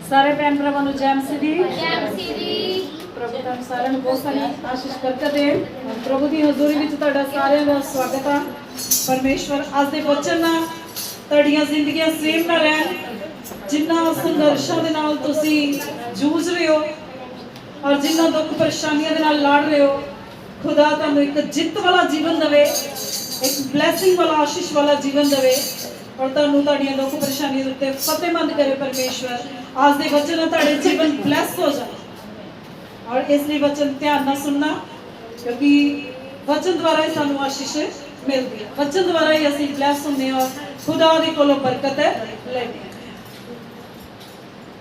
सारे भैन भरावां नूं जय मसीह दी। प्रभु तुहानूं सारिआं नूं बहुत सारी आशीष बरकत दे। प्रभु दी हजूरी विच तुहाडा सारिआं दा स्वागत है। परमेश्वर अज दे वचन नाल तुहाडीआं जिंदगियां सेम ना रहन। जिन्ना संघर्षां दे नाल तुसीं जूझ रहे हो और जिन्ना दुख परेशानियां दे नाल लड़ रहे हो, खुदा तुहानूं एक जित वाला जीवन देवे, एक ब्लैसिंग वाला आशीष वाला जीवन देवे और तुहानूं तुहाडीआं दुख परेशानियां दे उत्ते फतेहमंद करे। परमेश्वर आज दे वचन तुहाडे जीवन ब्लैस हो जाए और इसलिए वचन ध्यान नाल सुनना, क्योंकि वचन द्वारा ही सानूं आशीष मिलती है। वचन द्वारा ही असीं ब्लैस होंदे और खुदा दे कोलों बरकत लैंदे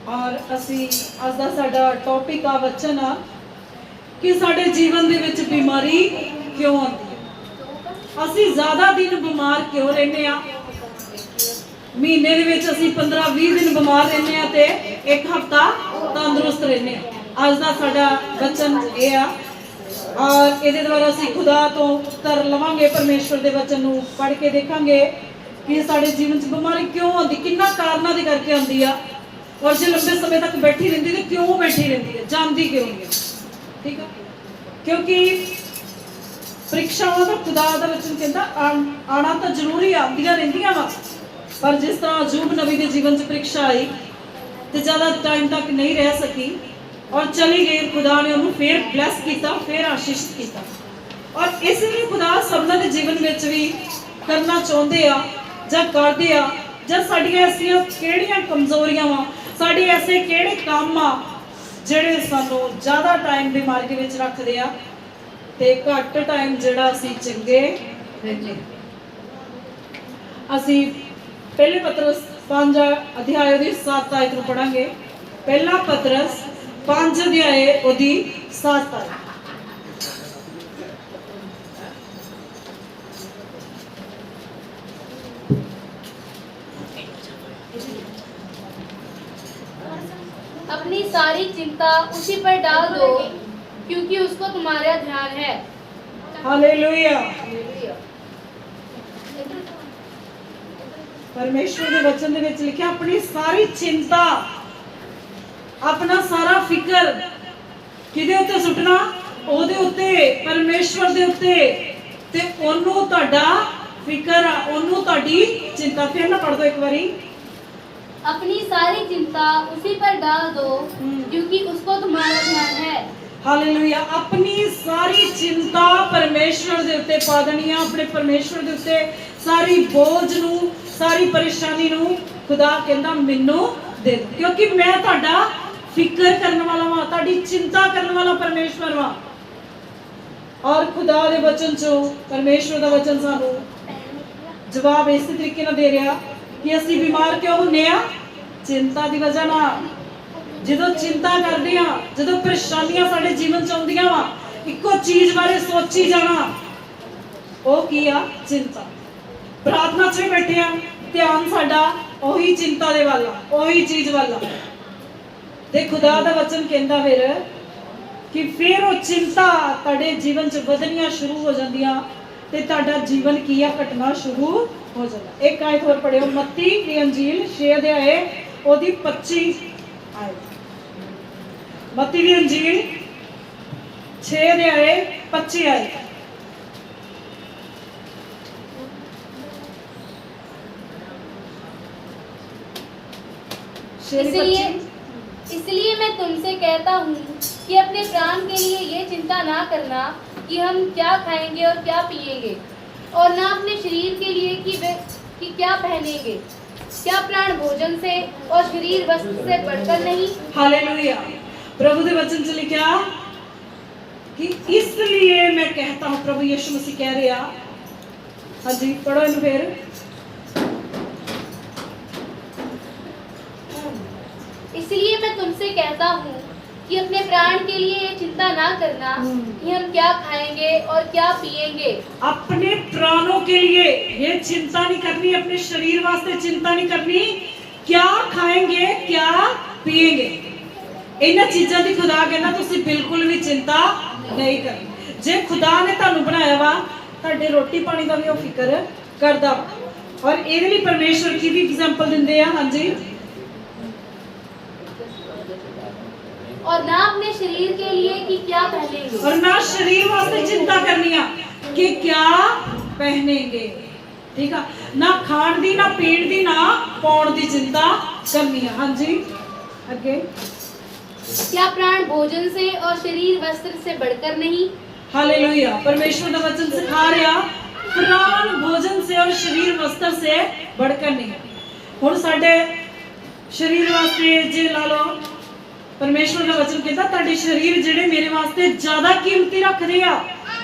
और असीं अज दा साडा टॉपिक आ वचन आ कि साडे जीवन दे विच बीमारी क्यों आती है। असीं ज़्यादा दिन बीमार क्यों रहने आ। महीने दे विच असीं 15-20 दिन बीमार रहने आ ते एक हफ्ता तंदुरुस्त रहने आ। अज दा साडा वचन ये आ और इहदे द्वारा असीं खुदा तो उत्तर लवांगे। परमेश्वर दे वचन नूं पढ़ के देखांगे कि साडे जीवन च बीमारी क्यों आती, किन्ना कारणां दे करके आंदी आ और जो लंबे समय तक बैठी रहती है क्यों बैठी रहती है, जानती क्यों नहीं है। ठीक है, क्योंकि परीक्षावां दा खुदा दा वचन कहता आना तो जरूरी आंदियां रहिंदियां वा, पर जिस तरह अयूब नबी के जीवन च परीक्षा आई तो ज़्यादा टाइम तक नहीं रह सकी और चली गई। खुदा ने उन्हें फिर ब्लैस किया, फिर आशीषित किया और इसलिए खुदा सबना के जीवन में भी करना चाहते आ जां करदे आ जां साडियां ऐसियां किहड़ियां कमजोरियां वा, साडे ऐसे किहड़े काम आ जिहड़े सानूं ज़्यादा टाइम बीमारी विच रखदे आ ते घट टाइम जिहड़ा असीं चंगे रहिंदे। असीं पहले पतरस 5 अध्याय दी 7 आयत नूं पढ़ांगे। पहला पतरस 5 अध्याय ओदी 7 आयत। अपनी सारी चिंता उसी पर डाल दो क्योंकि उसको तुम्हारा ध्यान है। हालेलुया। परमेश्वर के वचन दे विच लिखिया अपनी सारी चिंता, अपना सारा फिकर किदे उत्ते सुटना, ओदे उत्ते, परमेश्वर दे उत्ते ते ओनू तुहाडा फिकर आ, ओनू तुहाडी चिंता। फिर ना पढ़ दो एक बारी। अपनी सारी चिंता उसी पर डाल दो क्योंकि उसको तुम्हारा ध्यान है। हालेलुया। अपनी सारी चिंता परमेश्वर दे उत्ते पा देनी आ, अपने परमेश्वर दे उत्ते सारी बोझ नू, सारी परेशानी नू खुदा कहंदा मैनू दे दो, क्योंकि मैं तुहाडा फिकर करने वाला वा, तुहाडी चिंता करने वाला परमेश्वर वा। और खुदा दे वचन चो परमेश्वर दा वचन सानू जवाब इस तरीके नाल दे रहा कि असीं बीमार क्यों होने आ, चिंता दी वजह नाल। जदों चिंता करदे आ, जदों परेशानियां साडे जीवन च आउंदियां वा, इक्को चीज बारे सोची जाना, ओ की आ, चिंता। प्रार्थना च बैठे आ, ध्यान साडा ओही चिंता दे वाला, ओही चीज वाला। ते खुदा दा वचन कहंदा फिर कि फिर वो चिंता तुहाडे जीवन च वधनियां शुरू हो जांदियां ते तुहाडा जीवन की आ, घटना शुरू हो जाता। एक आयत होर पढ़ियो, मत्ती दी अंजील 6 अध्याय ओदी 25 आयत। मत्ती दी अंजील 6 अध्याय 25 आयत। इसलिए मैं तुमसे कहता हूँ कि अपने प्राण के लिए ये चिंता ना करना कि हम क्या खाएंगे और क्या पिएंगे, और ना अपने शरीर के लिए कि क्या पहनेंगे। क्या प्राण भोजन से और शरीर वस्त्र से बढ़कर नहीं। हालेलुया। प्रभु के वचन च लिखा कि इसलिए मैं कहता हूँ, प्रभु यीशु मसीह कह रहे आ। हाँ जी, पढ़ो इन्हें फिर। इसलिए मैं तुमसे कहता हूँ कि अपने प्राण के लिए ये चिंता ना करना कि हम क्या खाएंगे और क्या पिएंगे। अपने प्राणों के लिए ये चिंता नहीं करनी, अपने शरीर वास्ते चिंता नहीं करनी, क्या खाएंगे क्या पिएंगे। इन चीज़ों की खुदा कहना तुसी बिल्कुल भी चिंता नहीं करनी। जे खुदा ने तुहानू बनाया वा, तुहाडे रोटी पानी का भी वो फिक्र करदा और ਇਹਦੇ ਲਈ परमेश्वर की भी एग्जांपल ਦਿੰਦੇ ਆ। हाँ जी, और ना अपने शरीर के लिए कि क्या पहनेंगे। और ना शरीर वास्ते चिंता करनी आ कि क्या पहनेंगे, ठीक है। ना खाण दी, ना पीण दी, ना पाउण दी चिंता करनी है। हाँ जी, अगे। क्या प्राण भोजन से और शरीर वस्त्र से बढ़कर नहीं। हालेलुया, परमेश्वर का वचन सिखा रहा प्राण भोजन से और शरीर वस्त्र से बढ़कर नहीं। हुण साडे शरीर वास्ते जे ला लो, परमेश्वर का वचन कहता तुहाडे शरीर जिहड़े मेरे वास्ते ज्यादा कीमती रखदे आ,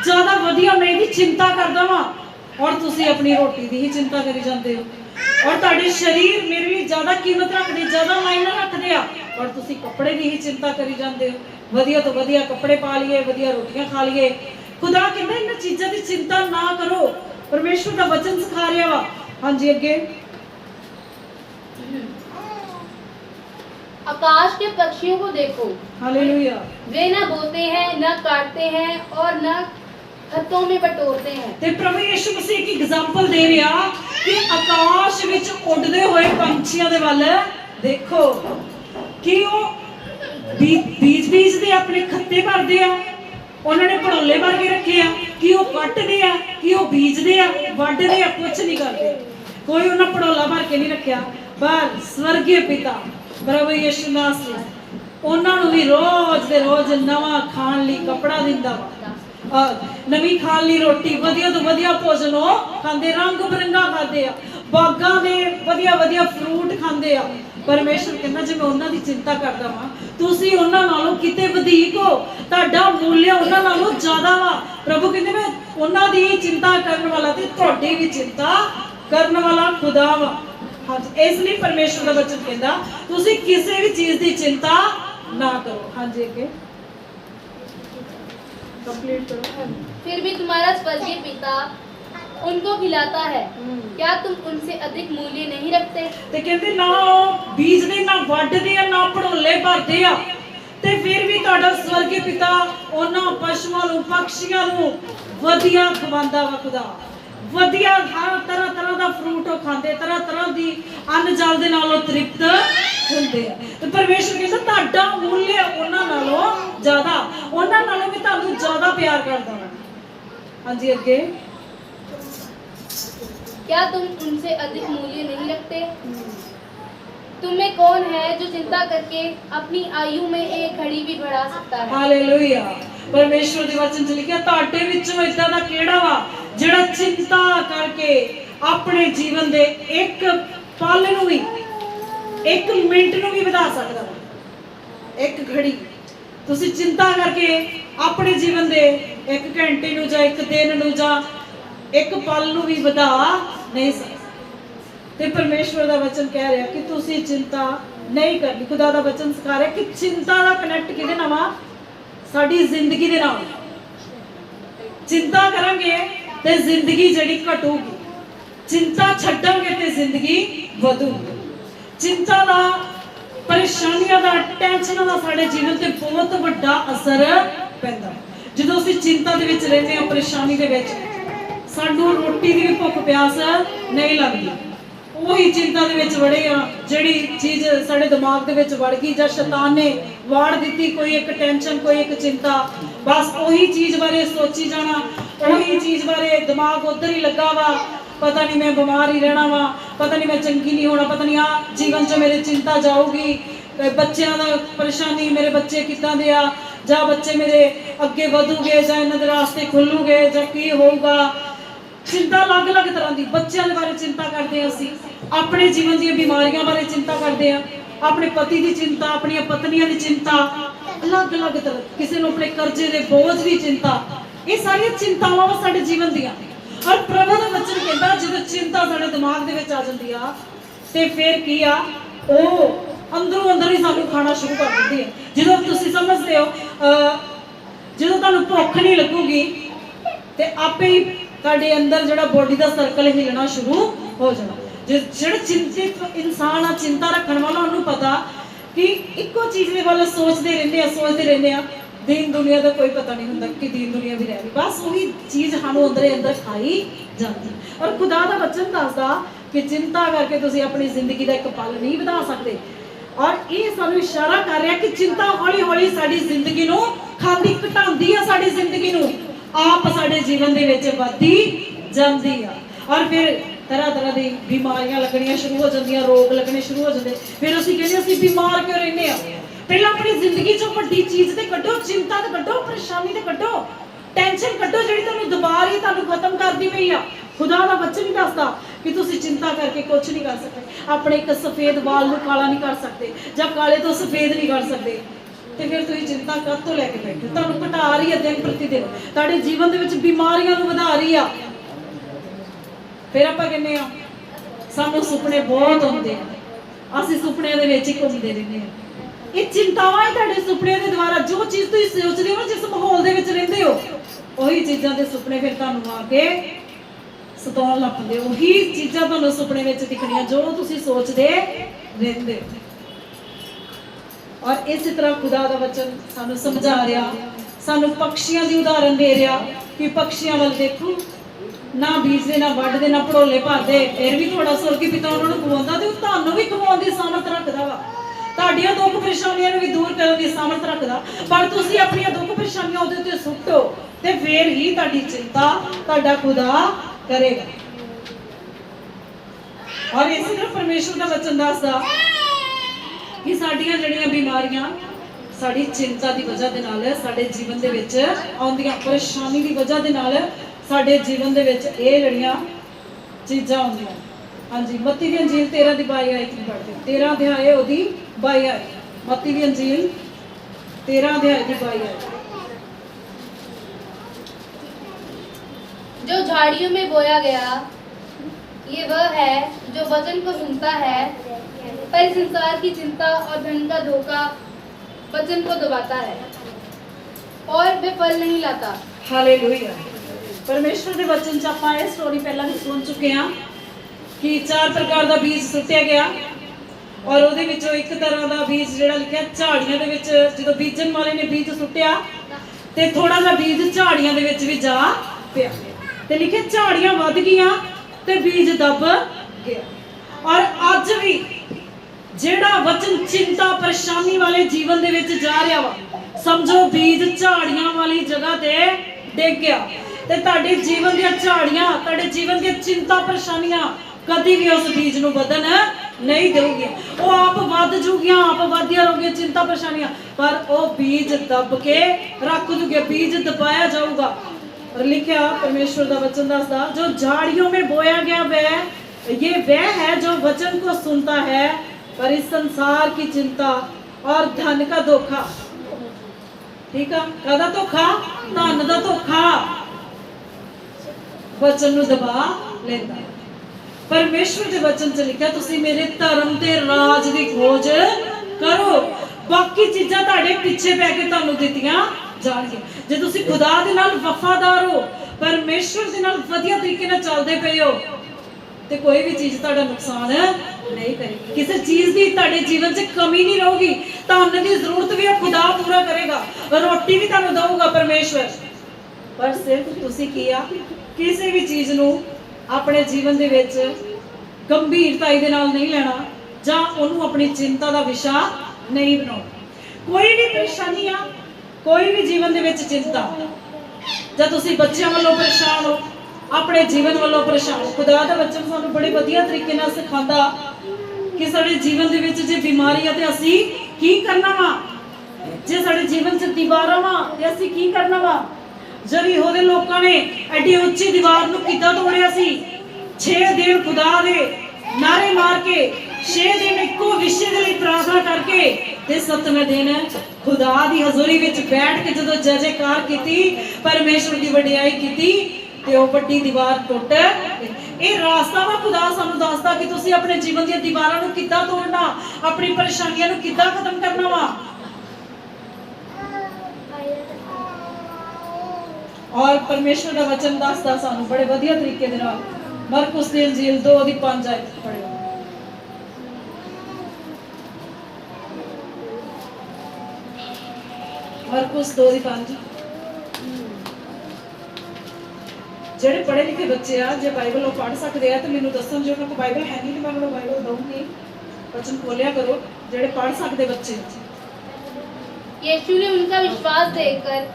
ज्यादा वधिया मैं इहदी चिंता करदा वां, और तुसीं अपनी रोटी दी ही चिंता करी जांदे हो। और तुहाडे शरीर मेरे लिए ज्यादा कीमत रखदे, ज्यादा मायना रखदे आ, और तुसीं कपड़े दी ही चिंता करी जांदे हो। वधिया तो वधिया कपड़े पा लईए, वधिया रोटियां खा लईए। खुदा कहता इन्हां चीज़ां दी चिंता ना करो, परमेश्वर का वचन सिखा रहा वा। हाँ जी, अगे। आकाश के पक्षियों को देखो, हालेलुया। वे न बोते हैं, न काटते हैं और न खत्तों में बटोरते हैं। ते प्रभु यीशु मसीह की एग्जांपल दे रहा कि आकाश विच उड़दे हुए पंछियों दे वल देखो कि वो बीज बीजदे अपने खत्ते भरदे आ, उन्होंने भड़ोले भर के रखे आ, कि वो कट्टदे आ, कि वो बीजदे आ, वड्डदे आ, कुछ नहीं करते। कोई उन्हें भड़ोला भर के नहीं रखा, पर स्वर्गीय पिता प्रभु यीशु नासरी उन्होंने भी रोज दे रोज नवा खाण लई कपड़ा दिंदा वा, नवी खाण लई रोटी, वधिया तो वधिया भोजन वो खांदे, रंग बिरंगा खाते आ, बागां दे वधिया वधिया फ्रूट खांदे आ। परमेश्वर कहना जे मैं उन्हां दी चिंता करदा वां, तुसीं उन्हां नालों किते वधीक हो, तुहाडा मूल्य उन्हां नालों ज्यादा वा। प्रभु कहंदे मैं उन्हां दी चिंता करन वाला ते तुहाडी भी चिंता करन वाला खुदा वा। हाँ, इसलिए परमेश्वर का वचन कहता तुसीं किसी भी चीज की चिंता ना करो। हाँ जी, अगे कंप्लीट करो। फिर भी तुम्हारा स्वर्गीय पिता उनको खिलाता है, क्या तुम उनसे अधिक मूल्य नहीं रखते। ते कहते ना बीजदे, ना वड्डदे, ना भड़ोले भरदे आ, ते फिर भी तुहाडा स्वर्गीय पिता उन्हां पशुआं नूं, पक्षियां नूं वधिया खवांदा वा। खुदा वधिया हर तरह तरह का फ्रूट वो खाते, तरह तरह की अन्न जल दे नालों तृप्त होंदे आ। ते परमेश्वर कहंदा तुहाडा मूल्य उन्हां नालों ज्यादा, उन्हां नालों भी तुहानूं ज्यादा प्यार करदा वा। हाँ जी, अगे। क्या तुम उनसे अधिक मूल्य नहीं रखते। तुम्हें कौन है जो चिंता करके अपनी आयु में एक घड़ी भी बढ़ा सकता है। हालेलुया, परमेश्वर दे वचन च लिखिया तुहाडे विचों इदां दा किहड़ा वा जिहड़ा चिंता करके अपने जीवन दे एक पल नूं भी, एक मिनट नूं भी वधा सकदा वा। एक घड़ी तुसीं चिंता करके अपने जीवन दे एक घंटे नूं जां एक दिन नूं जां एक पल नूं भी वधा नहीं सकदे। ते परमेश्वर दा वचन कह रहा कि तुसीं चिंता नहीं करनी। खुदा दा वचन सिखा रहा कि चिंता दा कनैक्ट किहदे नाल वा, साडी जिंदगी दे नाल। चिंता करांगे ते जिंदगी जिहड़ी घटूगी, चिंता छड्डांगे ते जिंदगी वधूगी। चिंता दा, परेशानियां दा, टेंशनां दा साडे जीवन ते बहुत वड्डा असर पैंदा। जदों असीं चिंता दे विच रहिंदे हां, परेशानी दे विच, सानू रोटी दी भी भुख प्यास नहीं लगदी। ਉਹੀ चिंता ਦੇ ਵਿੱਚ ਵੜੇ ਆ, ਜਿਹੜੀ ਚੀਜ਼ ਸਾਡੇ ਦਿਮਾਗ ਦੇ ਵਿੱਚ ਵੜ ਗਈ ਜਾਂ ਸ਼ੈਤਾਨ ਨੇ ਵਾੜ ਦਿੱਤੀ, ਕੋਈ ਇੱਕ ਟੈਨਸ਼ਨ, ਕੋਈ ਇੱਕ ਚਿੰਤਾ, ਬਸ ਉਹੀ ਚੀਜ਼ ਬਾਰੇ ਸੋਚੀ ਜਾਣਾ, ਉਹੀ ਚੀਜ਼ ਬਾਰੇ ਦਿਮਾਗ ਉਧਰ ਹੀ ਲੱਗਾ ਵਾ। ਪਤਾ ਨਹੀਂ ਮੈਂ ਬਿਮਾਰ ਹੀ ਰਹਿਣਾ ਵਾ, ਪਤਾ ਨਹੀਂ ਮੈਂ ਚੰਗੀ ਨਹੀਂ ਹੋਣਾ, ਪਤਾ ਨਹੀਂ ਆ ਜੀਵਨ 'ਚ ਮੇਰੇ चिंता ਜਾਊਗੀ, ਬੱਚਿਆਂ ਦਾ ਪਰੇਸ਼ਾਨੀ, ਮੇਰੇ ਬੱਚੇ ਕਿੱਦਾਂ ਦੇ ਆ, ਜਾਂ ਬੱਚੇ ਮੇਰੇ ਅੱਗੇ ਵਧੂਗੇ ਜਾਂ ਇਹਨਾਂ ਦੇ ਰਾਸਤੇ ਖੁੱਲੂਗੇ ਜਾਂ ਕੀ ਹੋਊਗਾ। चिंता अलग अलग तरह की, बच्चों के बारे चिंता करते हैं, असी अपने जीवन दी बीमारियां बारे चिंता करते हैं, अपने पति की चिंता, अपन पत्नियों की चिंता, अलग अलग तरह, किसी को अपने कर्जे के बोझ की चिंता। ये सारी चिंतावां साडे जीवन दियां। और प्रभु का वचन कहता जो चिंता साडे दिमाग दे विच आ जांदी आ ते फिर की आ, वो अंदरों अंदर ही सानू खाना शुरू कर दिंदी है। जो तुसीं समझदे हो जो तुहानू भुख नहीं लगूगी ते आपे ही ਤੁਹਾਡੇ ਅੰਦਰ ਜਿਹੜਾ ਬੋਡੀ ਦਾ ਸਰਕਲ ਹਿਲਣਾ ਸ਼ੁਰੂ ਹੋ ਜਾਣਾ। ਜਿਹੜਾ ਚਿੰਤਿਤ ਇਨਸਾਨ ਆ, ਚਿੰਤਾ ਰੱਖਣ ਵਾਲਾ, ਉਹਨੂੰ ਪਤਾ ਕਿ ਇੱਕੋ ਚੀਜ਼ ਦੇ ਵੱਲ ਸੋਚਦੇ ਰਹਿੰਦੇ ਆ, ਦੀਨ ਦੁਨੀਆ ਦਾ ਕੋਈ ਪਤਾ ਨਹੀਂ ਹੁੰਦਾ ਕਿ ਦੀਨ ਦੁਨੀਆ ਵੀ ਰਹਿ ਗਈ, ਬਸ ਉਹੀ ਚੀਜ਼ ਸਾਨੂੰ ਅੰਦਰ ਖਾਈ ਜਾਂਦੀ। ਔਰ ਖੁਦਾ ਦਾ ਵਚਨ ਦੱਸਦਾ ਕਿ ਚਿੰਤਾ ਕਰਕੇ ਤੁਸੀਂ ਆਪਣੀ ਜ਼ਿੰਦਗੀ ਦਾ ਇੱਕ ਪਲ ਨਹੀਂ ਵਧਾ ਸਕਦੇ। ਔਰ ਇਹ ਸਾਨੂੰ ਇਸ਼ਾਰਾ ਕਰ ਰਿਹਾ ਕਿ ਚਿੰਤਾ ਹੌਲੀ ਹੌਲੀ ਸਾਡੀ ਜ਼ਿੰਦਗੀ ਨੂੰ ਖਾਂਦੀ ਘਟਾਉਂਦੀ ਆ, ਸਾਡੀ ਜ਼ਿੰਦਗੀ ਨੂੰ ਆਪ ਸਾਡੇ ਜੀਵਨ ਦੇ ਵਿੱਚ ਵੱਧਦੀ ਜਾਂਦੀ ਆ। ਔਰ ਫਿਰ ਤਰ੍ਹਾਂ ਤਰ੍ਹਾਂ ਦੀ ਬਿਮਾਰੀਆਂ ਲੱਗਣੀਆਂ ਸ਼ੁਰੂ ਹੋ ਜਾਂਦੀਆਂ, ਰੋਗ ਲੱਗਣੇ ਸ਼ੁਰੂ ਹੋ ਜਾਂਦੇ। ਫਿਰ ਅਸੀਂ ਕਹਿੰਦੇ ਅਸੀਂ ਬਿਮਾਰ ਕਿਉਂ ਰਹਿੰਦੇ ਆ? ਪਹਿਲਾਂ ਆਪਣੀ ਜ਼ਿੰਦਗੀ ਚੋਂ ਵੱਡੀ ਚੀਜ਼ ਤੇ ਕੱਢੋ, ਚਿੰਤਾ ਤੇ ਕੱਢੋ, ਪਰੇਸ਼ਾਨੀ ਤੇ ਕੱਢੋ, ਟੈਨਸ਼ਨ ਕੱਢੋ ਜਿਹੜੀ ਤੁਹਾਨੂੰ ਦਬਾ ਰਹੀ, ਤੁਹਾਨੂੰ ਖਤਮ ਕਰਦੀ ਪਈ ਆ। ਖੁਦਾ ਦਾ ਵਚਨ ਹੀ ਦੱਸਦਾ ਕਿ ਤੁਸੀਂ ਚਿੰਤਾ ਕਰਕੇ ਕੁਝ ਨਹੀਂ ਕਰ ਸਕਦੇ। ਆਪਣੇ ਇੱਕ ਸਫੇਦ ਵਾਲ ਨੂੰ ਕਾਲਾ ਨਹੀਂ ਕਰ ਸਕਦੇ ਜਾਂ ਕਾਲੇ ਤੋਂ ਸਫੇਦ ਨਹੀਂ ਕਰ ਸਕਦੇ। ਤੇ ਫਿਰ ਤੁਸੀਂ ਚਿੰਤਾ ਕਾਹਤੋਂ ਲੈ ਕੇ ਬੈਠੇ? ਤੁਹਾਨੂੰ ਘਟਾ ਰਹੀ ਹੈ ਦਿਨ ਪ੍ਰਤੀ ਦਿਨ, ਤੁਹਾਡੇ ਜੀਵਨ ਦੇ ਵਿੱਚ ਬਿਮਾਰੀਆਂ ਨੂੰ ਵਧਾ ਰਹੀ ਆ। ਫਿਰ ਆਪਾਂ ਕਹਿੰਦੇ ਆ ਸਾਨੂੰ ਸੁਪਨੇ ਬਹੁਤ ਆਉਂਦੇ ਆ, ਅਸੀਂ ਸੁਪਨਿਆਂ ਦੇ ਵਿੱਚ ਹੀ ਘੁੰਮਦੇ ਰਹਿੰਦੇ ਆ। ਇਹ ਚਿੰਤਾਵਾਂ ਤੁਹਾਡੇ ਸੁਪਨਿਆਂ ਦੇ ਦੁਆਰਾ ਜੋ ਚੀਜ਼ ਤੁਸੀਂ ਸੋਚਦੇ ਹੋ, ਜਿਸ ਮਾਹੌਲ ਦੇ ਵਿੱਚ ਰਹਿੰਦੇ ਹੋ, ਉਹੀ ਚੀਜ਼ਾਂ ਦੇ ਸੁਪਨੇ ਫਿਰ ਤੁਹਾਨੂੰ ਆ ਕੇ ਸਤਾਉਣ ਲੱਗ ਪੈਂਦੇ। ਉਹੀ ਚੀਜ਼ਾਂ ਤੁਹਾਨੂੰ ਸੁਪਨੇ ਵਿੱਚ ਦਿਖਣੀਆਂ ਜੋ ਤੁਸੀਂ ਸੋਚਦੇ ਰਹਿੰਦੇ ਹੋ। ਔਰ ਇਸੇ ਤਰ੍ਹਾਂ ਖੁਦਾ ਦਾ ਵਚਨ ਸਾਨੂੰ ਸਮਝਾ ਰਿਹਾ, ਸਾਨੂੰ ਪੰਛੀਆਂ ਦੀ ਉਦਾਹਰਨ ਦੇ ਰਿਹਾ ਕਿ ਪੰਛੀਆਂ ਵੱਲ ਦੇਖੋ, ਨਾ ਬੀਜਦੇ, ਨਾ ਵੱਢਦੇ, ਨਾ ਭੜੋਲੇ ਭਰਦੇ, ਫਿਰ ਵੀ ਤੁਹਾਡਾ ਸੁਰਗੀ ਪਿਤਾ ਉਹਨਾਂ ਨੂੰ ਖਵਾਉਂਦਾ ਤੇ ਉਹ ਤੁਹਾਨੂੰ ਵੀ ਖਵਾਉਣ ਦੀ ਸਾਮਰਥ ਰੱਖਦਾ ਵਾ। ਤੁਹਾਡੀਆਂ ਦੁੱਖ ਪਰੇਸ਼ਾਨੀਆਂ ਨੂੰ ਵੀ ਦੂਰ ਕਰਨ ਦੀ ਸਾਮਰਥ ਰੱਖਦਾ। ਪਰ ਤੁਸੀਂ ਆਪਣੀਆਂ ਦੁੱਖ ਪਰੇਸ਼ਾਨੀਆਂ ਉਹਦੇ ਉੱਤੇ ਸੁੱਟੋ ਤੇ ਫਿਰ ਹੀ ਤੁਹਾਡੀ ਚਿੰਤਾ ਤੁਹਾਡਾ ਖੁਦਾ ਕਰੇਗਾ। ਔਰ ਇਸੇ ਤਰ੍ਹਾਂ ਪਰਮੇਸ਼ਵਰ ਦਾ ਵਚਨ ਦੱਸਦਾ ਕਿ ਸਾਡੀਆਂ ਜਿਹੜੀਆਂ ਬਿਮਾਰੀਆਂ ਸਾਡੀ ਚਿੰਤਾ ਦੀ ਵਜ੍ਹਾ ਦੇ ਨਾਲ ਸਾਡੇ ਜੀਵਨ ਦੇ ਵਿੱਚ ਆਉਂਦੀਆਂ, ਪਰੇਸ਼ਾਨੀ ਦੀ ਵਜ੍ਹਾ ਦੇ ਨਾਲ ਸਾਡੇ ਜੀਵਨ ਦੇ ਵਿੱਚ ਇਹ ਜਿਹੜੀਆਂ ਚੀਜ਼ਾਂ ਆਉਂਦੀਆਂ। ਹਾਂਜੀ, ਮੱਤੀ ਦੀ ਅੰਜੀਲ 13 ਦੀ 22 ਆਇਤ ਨੂੰ ਪੜ੍ਹਦੇ। 13 ਅਧਿਆਏ ਉਹਦੀ 22 ਆਇਤ। ਮੱਤੀ ਦੀ ਅੰਜੀਲ 13 अध्याय की 22 आयत। जो झाड़ियों में बोया गया ये वह है जो वचन को सुनता है, पर संसार की चिंता और धन का धोखा वचन को दबाता है और वे फल नहीं लाता। हालेलुया। परमेश्वर के वचन च आपां इह स्टोरी पहला भी सुन चुके हैं कि 4 प्रकार का बीज सुट्टिया गया और ਉਹਦੇ ਵਿੱਚੋਂ ਇੱਕ ਤਰ੍ਹਾਂ ਦਾ ਬੀਜ ਜਿਹੜਾ ਲਿਖਿਆ ਝਾੜੀਆਂ ਦੇ ਵਿੱਚ, ਜਦੋਂ ਬੀਜਣ ਵਾਲੇ ਨੇ ਬੀਜ ਸੁੱਟਿਆ ਤੇ ਥੋੜਾ ਜਿਹਾ ਬੀਜ ਝਾੜੀਆਂ ਦੇ ਵਿੱਚ ਵੀ ਜਾ ਪਿਆ ਤੇ ਲਿਖਿਆ ਝਾੜੀਆਂ ਵੱਧ ਗਈਆਂ ਤੇ ਬੀਜ ਦਬ ਗਿਆ। ਔਰ ਅੱਜ ਵੀ ਜਿਹੜਾ ਵਚਨ ਚਿੰਤਾ ਪਰੇਸ਼ਾਨੀ ਵਾਲੇ ਜੀਵਨ ਦੇ ਵਿੱਚ ਜਾ ਰਿਹਾ ਵਾ, ਸਮਝੋ ਬੀਜ ਝਾੜੀਆਂ ਵਾਲੀ ਜਗ੍ਹਾ ਤੇ ਡਿੱਗ ਗਿਆ ਤੇ ਤੁਹਾਡੇ ਜੀਵਨ ਦੀਆਂ ਝਾੜੀਆਂ, ਤੁਹਾਡੇ ਜੀਵਨ ਦੀਆਂ ਚਿੰਤਾ ਪਰੇਸ਼ਾਨੀਆਂ ਕਦੀ ਵੀ ਉਸ ਬੀਜ ਨੂੰ ਵਧਣ नहीं देगी। वो आप वध जूगियां, आप वधिया रहोगे चिंता परेशानियां, पर वो बीज दब के रख दोगे, बीज दबाया जाऊगा। और लिखा परमेश्वर का वचन दसदा जो झाड़ियों में बोया गया वह ये वह है जो वचन को सुनता है, पर इस संसार की चिंता और धन का धोखा, ठीक है, कादा धोखा, धन का धोखा वचन नूं दबा लेंदा। परमेश्वर के वचन च लिखा तुसी मेरे धर्म ते राज की खोज करो, बाकी चीज़ां तुहाडे पिछे पै के तुहानूं दित्तियां जाणगियां। जे तुसी खुदा दे नाल वफादार हो, परमेश्वर दे नाल वधिया तरीके नाल चलदे पए हो ते कोई भी चीज़ तुहाडा नुकसान नहीं करेगी, किसी चीज़ की तुहाडे जीवन च कमी नहीं रहूगी। धन की जरूरत भी खुदा पूरा करेगा, रोटी भी तुहानूं देऊगा परमेश्वर, पर सिर्फ तुसी किया किसी भी चीज़ नूं अपने जीवन दे विच गंभीरताई दे नाल नहीं लेना जां उहनूं अपनी चिंता दा विषा नहीं बनाउणा। कोई भी परेशानी आ, कोई भी जीवन दे विच चिंता, जां तुसीं बच्चों वालों परेशान हो, अपने जीवन वालों परेशान हो, खुदा दा वचन सानूं बड़े वधिया तरीके नाल सिखांदा कि साडे जीवन दे विच जे बीमारी आ ते असीं की करना वा, जे साडे जीवन च दीवारां वा ते असीं की करना वा। जरीहो दे लोकां ने एडी उच्ची दीवार नूं किद्दां तोड़िया सी? 6 दिन खुदा दे नारे मार के, 6 दिन इक्को विषय दे लई प्रार्थना करके ते 7वें दिन खुदा दी हज़ूरी विच बैठ के जदों जय जयकार कीती, परमेश्वर दी वडियाई कीती ते ओह वड्डी दीवार टुट। ਇਹ ਰਾਸਤਾ ਵਾ खुदा सानूं दसदा कि तुसीं अपने जीवन दी दीवारां नूं किद्दां तोड़ना, अपनी परेशानियां नूं किद्दां खत्म करना वा। और परमेश्वर का वचन दसदा सानूं बड़े वधिया तरीके दे नाल। मरकुस दी अंजील 2 दी 5 आयत पढ़िओ। मरकुस 2 दी 5। ਜਿਹੜੇ पढ़े लिखे बच्चे आ जे बाइबल वो पढ़ सकते हैं तो मैनूं दस्सण, जे उन्हां कोल बाइबल है नहीं तो मैं उन्हां नूं बाइबल दूंगी। वचन खोलिया करो जेड़े पढ़ सकते बच्चे। यीशु ने उनका विश्वास देखकर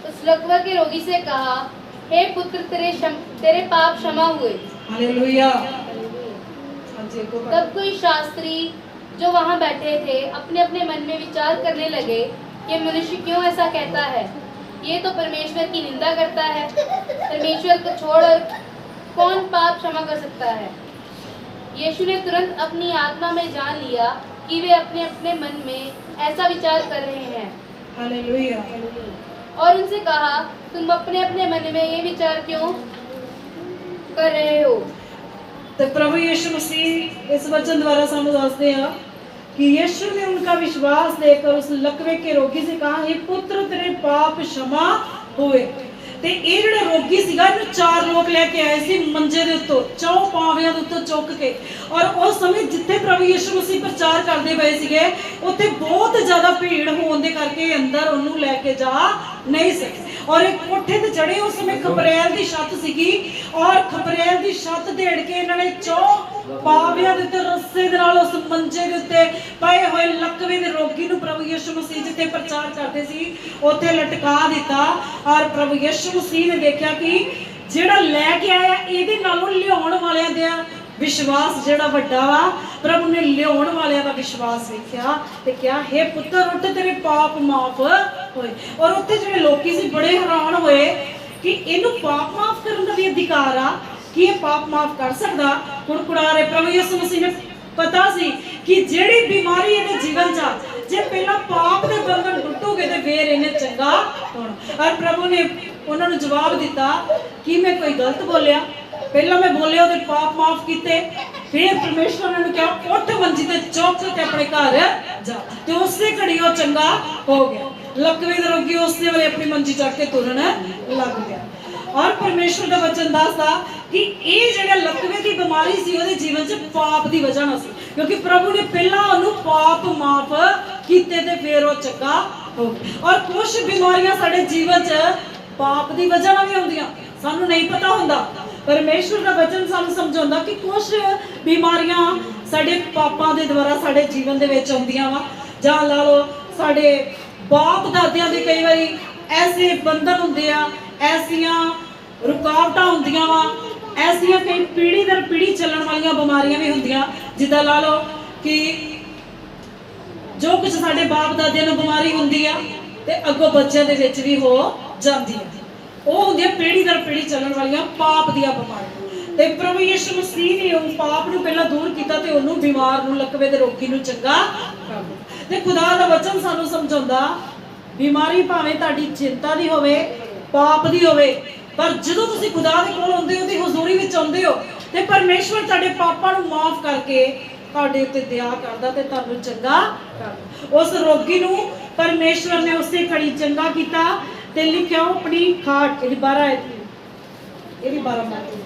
उस लकवा के रोगी से कहा, हे पुत्र, तेरे पाप क्षमा हुए। हालेलुया। हाँ जी, एक और पढ़। तब कोई शास्त्री जो वहां बैठे थे अपने अपने मन में विचार करने लगे, ये मनुष्य क्यों ऐसा कहता है? ये तो परमेश्वर की निंदा करता है। परमेश्वर को छोड़कर कौन पाप क्षमा कर सकता है? यीशु ने तुरंत अपनी आत्मा में जान लिया कि वे अपने अपने मन में ऐसा विचार कर रहे हैं, हालेलुया। और उनसे कहा, तुम अपने अपने मन में ये विचार क्यों कर रहे हो? तो प्रभु यीशु मसीह इस वचन द्वारा सानू दसदे हैं कि यीशु ने उनका विश्वास देखकर उस लकवे के रोगी से कहा, हे पुत्र, तेरे पाप क्षमा हुए। ਤੇ ਇਹ ਜਿਹੜਾ ਰੋਗੀ ਸੀਗਾ ਇਹਨੂੰ 4 ਲੋਕ ਲੈ ਕੇ ਆਏ ਸੀ ਮੰਜੇ ਦੇ ਉੱਤੋਂ, ਚੌਂ ਪਾਵਿਆਂ ਦੇ ਉੱਤੋਂ ਚੁੱਕ ਕੇ। ਔਰ ਉਸ ਸਮੇਂ ਜਿੱਥੇ ਪ੍ਰਭੂ ਯਿਸੂ ਮਸੀਹ ਪ੍ਰਚਾਰ ਕਰਦੇ ਪਏ ਸੀਗੇ ਉੱਥੇ ਬਹੁਤ ਜ਼ਿਆਦਾ ਭੀੜ ਹੋਣ ਦੇ ਕਰਕੇ ਅੰਦਰ ਉਹਨੂੰ ਲੈ ਕੇ ਜਾ ਨਹੀਂ ਸਕੇ। ਔਰ ਇੱਕ ਕੋਠੇ ਤੇ ਚੜੇ ਉਸ ਸਮੇਂ ਖਪਰੇਲ ਦੀ ਛੱਤ ਸੀਗੀ, ਔਰ ਖਪਰੇਲ ਦੀ ਛੱਤ ਢੇੜ ਕੇ ਇਹਨਾਂ ਨੇ ਚੌਂ ਪਾਵਿਆਂ ਦੇ ਉੱਤੇ ਰੱਸੇ ਦੇ ਨਾਲ ਉਸ ਮੰਜੇ ਦੇ ਉੱਤੇ ਪਏ ਹੋਏ ਲਕਵੇ ਦੇ ਰੋਗੀ ਨੂੰ ਪ੍ਰਭੂ ਯਿਸੂ ਮਸੀਹ ਜਿੱਥੇ ਪ੍ਰਚਾਰ ਕਰਦੇ ਸੀ ਉੱਥੇ ਲਟਕਾ ਦਿੱਤਾ। ਔਰ ਪ੍ਰਭੂ ਯਿਸੂ ਮਸੀਹ ਨੇ ਦੇਖਿਆ ਕਿ ਜਿਹੜਾ ਲੈ ਕੇ ਆਇਆ ਇਹਦੇ ਨਾਲੋਂ ਲਿਆਉਣ ਵਾਲਿਆਂ ਦਾ ਵਿਸ਼ਵਾਸ ਜਿਹੜਾ ਵੱਡਾ ਵਾ। ਪ੍ਰਭੂ ਨੇ ਲਿਆਉਣ ਵਾਲਿਆਂ ਦਾ ਵਿਸ਼ਵਾਸ ਵੇਖਿਆ ਤੇ ਕਿਹਾ, हे ਪੁੱਤਰ, ਉੱਠ, ਤੇਰੇ ਪਾਪ ਮਾਫ ਹੋਏ। ਔਰ ਉੱਥੇ ਜਿਹੜੇ ਲੋਕੀ ਸੀ ਬੜੇ ਹੈਰਾਨ ਹੋਏ ਕਿ ਇਹਨੂੰ ਪਾਪ ਮਾਫ ਕਰਨ ਦਾ ਵੀ ਅਧਿਕਾਰ ਆ, ਕਿ ਇਹ ਪਾਪ ਮਾਫ ਕਰ ਸਕਦਾ। ਕੁੜਕੁੜਾ ਰਹੇ ਪ੍ਰਭੂ ਯਿਸੂ ਮਸੀਹ ਨੇ ਪਤਾ ਸੀ ਕਿ ਜਿਹੜੀ ਬਿਮਾਰੀ ਇਹਦੇ ਜੀਵਨ 'ਚ ਆ, ਜੇ ਪਹਿਲਾਂ ਪਾਪ ਦੇ ਬੰਧਨ ਟੁੱਟੂਗੇ ਤੇ ਫੇਰ ਇਹਨੇ ਚੰਗਾ ਹੋਣਾ। ਔਰ ਪ੍ਰਭੂ ਨੇ ਉਹਨਾਂ ਨੂੰ ਜਵਾਬ ਦਿੱਤਾ ਕਿ ਮੈਂ ਕੋਈ ਗਲਤ ਬੋਲਿਆ? ਪਹਿਲਾਂ ਮੈਂ ਬੋਲਿਆ ਉਹਦੇ ਪਾਪ ਮਾਫ ਕੀਤੇ, ਫਿਰ ਪਰਮੇਸ਼ਵਰ ਨੇ ਕਿਹਾ ਉੱਠ ਮੰਜੀ ਤੇ ਚੁੱਕ ਕੇ ਆਪਣੇ ਘਰ ਜਾ, ਤੇ ਉਸੇ ਘੜੀ ਉਹ ਚੰਗਾ ਹੋ ਗਿਆ। ਲਕਵੇ ਦਾ ਰੋਗੀ ਉਸੇ ਵੇਲੇ ਆਪਣੀ ਮੰਜੀ ਚੱਕ ਕੇ ਤੁਰਨ ਲੱਗ ਗਿਆ। ਔਰ ਪਰਮੇਸ਼ਵਰ ਦਾ ਵਚਨ ਦੱਸਦਾ ਕਿ ਇਹ ਜਿਹੜਾ ਲਕਵੇ ਦੀ ਬਿਮਾਰੀ ਸੀ ਉਹਦੇ ਜੀਵਨ 'ਚ ਪਾਪ ਦੀ ਵਜ੍ਹਾ ਨਾਲ ਸੀ, ਕਿਉਂਕਿ ਪ੍ਰਭੂ ਨੇ ਪਹਿਲਾਂ ਉਹਨੂੰ ਪਾਪ ਮਾਫ ਕੀਤੇ ਤੇ ਫਿਰ ਉਹ ਚੰਗਾ ਹੋ ਗਿਆ। ਔਰ ਕੁਝ ਬਿਮਾਰੀਆਂ ਸਾਡੇ ਜੀਵਨ 'ਚ ਪਾਪ ਦੀ ਵਜ੍ਹਾ ਨਾਲ ਵੀ ਆਉਂਦੀਆਂ, ਸਾਨੂੰ ਨਹੀਂ ਪਤਾ ਹੁੰਦਾ। ਪਰਮੇਸ਼ਵਰ ਦਾ ਵਚਨ ਸਾਨੂੰ ਸਮਝਾਉਂਦਾ ਕਿ ਕੁਝ ਬਿਮਾਰੀਆਂ ਸਾਡੇ ਪਾਪਾਂ ਦੇ ਦੁਆਰਾ ਸਾਡੇ ਜੀਵਨ ਦੇ ਵਿੱਚ ਆਉਂਦੀਆਂ ਵਾ, ਜਾਂ ਲਾ ਲਓ ਸਾਡੇ ਬਾਪ ਦਾਦਿਆਂ ਦੇ ਕਈ ਵਾਰੀ ਐਸੇ ਬੰਧਨ ਹੁੰਦੇ ਆ, ਐਸੀਆਂ ਰੁਕਾਵਟਾਂ ਹੁੰਦੀਆਂ ਵਾ, ਐਸੀਆਂ ਕਈ ਪੀੜ੍ਹੀ ਦਰ ਪੀੜ੍ਹੀ ਚੱਲਣ ਵਾਲੀਆਂ ਬਿਮਾਰੀਆਂ ਵੀ ਹੁੰਦੀਆਂ। ਜਿੱਦਾਂ ਲਾ ਲਓ ਕਿ ਜੋ ਕੁਝ ਸਾਡੇ ਬਾਪ ਦਾਦਿਆਂ ਨੂੰ ਬਿਮਾਰੀ ਹੁੰਦੀ ਆ ਤੇ ਅੱਗੋਂ ਬੱਚਿਆਂ ਦੇ ਵਿੱਚ ਵੀ ਹੋ ਜਾਂਦੀ ਆ, ਉਹ ਹੁੰਦੀਆਂ ਪੀੜ੍ਹੀ ਦਰ ਪੀੜ੍ਹੀ ਚੱਲਣ ਵਾਲੀਆਂ ਪਾਪ ਦੀਆਂ ਬਿਮਾਰੀਆਂ। ਤੇ ਪ੍ਰਭੂ ਯਿਸੂ ਮਸੀਹ ਨੇ ਉਹ ਪਾਪ ਨੂੰ ਪਹਿਲਾਂ ਦੂਰ ਕੀਤਾ ਤੇ ਉਹਨੂੰ ਬਿਮਾਰ ਨੂੰ, ਲਕਵੇ ਦੇ ਰੋਗੀ ਨੂੰ ਚੰਗਾ ਕਰ ਦਿੱਤਾ। ਤੇ ਖੁਦਾ ਦਾ ਵਚਨ ਸਾਨੂੰ ਸਮਝਾਉਂਦਾ, ਬਿਮਾਰੀ ਭਾਵੇਂ ਤੁਹਾਡੀ ਚਿੰਤਾ ਦੀ ਹੋਵੇ, ਪਾਪ ਦੀ ਹੋਵੇ, ਪਰ ਜਦੋਂ ਤੁਸੀਂ ਖੁਦਾ ਦੇ ਕੋਲ ਆਉਂਦੇ ਹੋ, ਉਹਦੀ ਹਜ਼ੂਰੀ ਵਿੱਚ ਆਉਂਦੇ ਹੋ, ਤੇ ਪਰਮੇਸ਼ਵਰ ਤੁਹਾਡੇ ਪਾਪਾਂ ਨੂੰ ਮਾਫ ਕਰਕੇ ਤੁਹਾਡੇ ਉੱਤੇ ਦਇਆ ਕਰਦਾ ਤੇ ਤੁਹਾਨੂੰ ਚੰਗਾ ਕਰਦਾ। ਉਸ ਰੋਗੀ ਨੂੰ ਪਰਮੇਸ਼ਵਰ ਨੇ ਉਸੇ ਘੜੀ ਚੰਗਾ ਕੀਤਾ ਤੇ ਲਿਖਿਆ ਆਪਣੀ ਖਾਟ, ਇਹਦੀ 12 ਮਾਰਕ।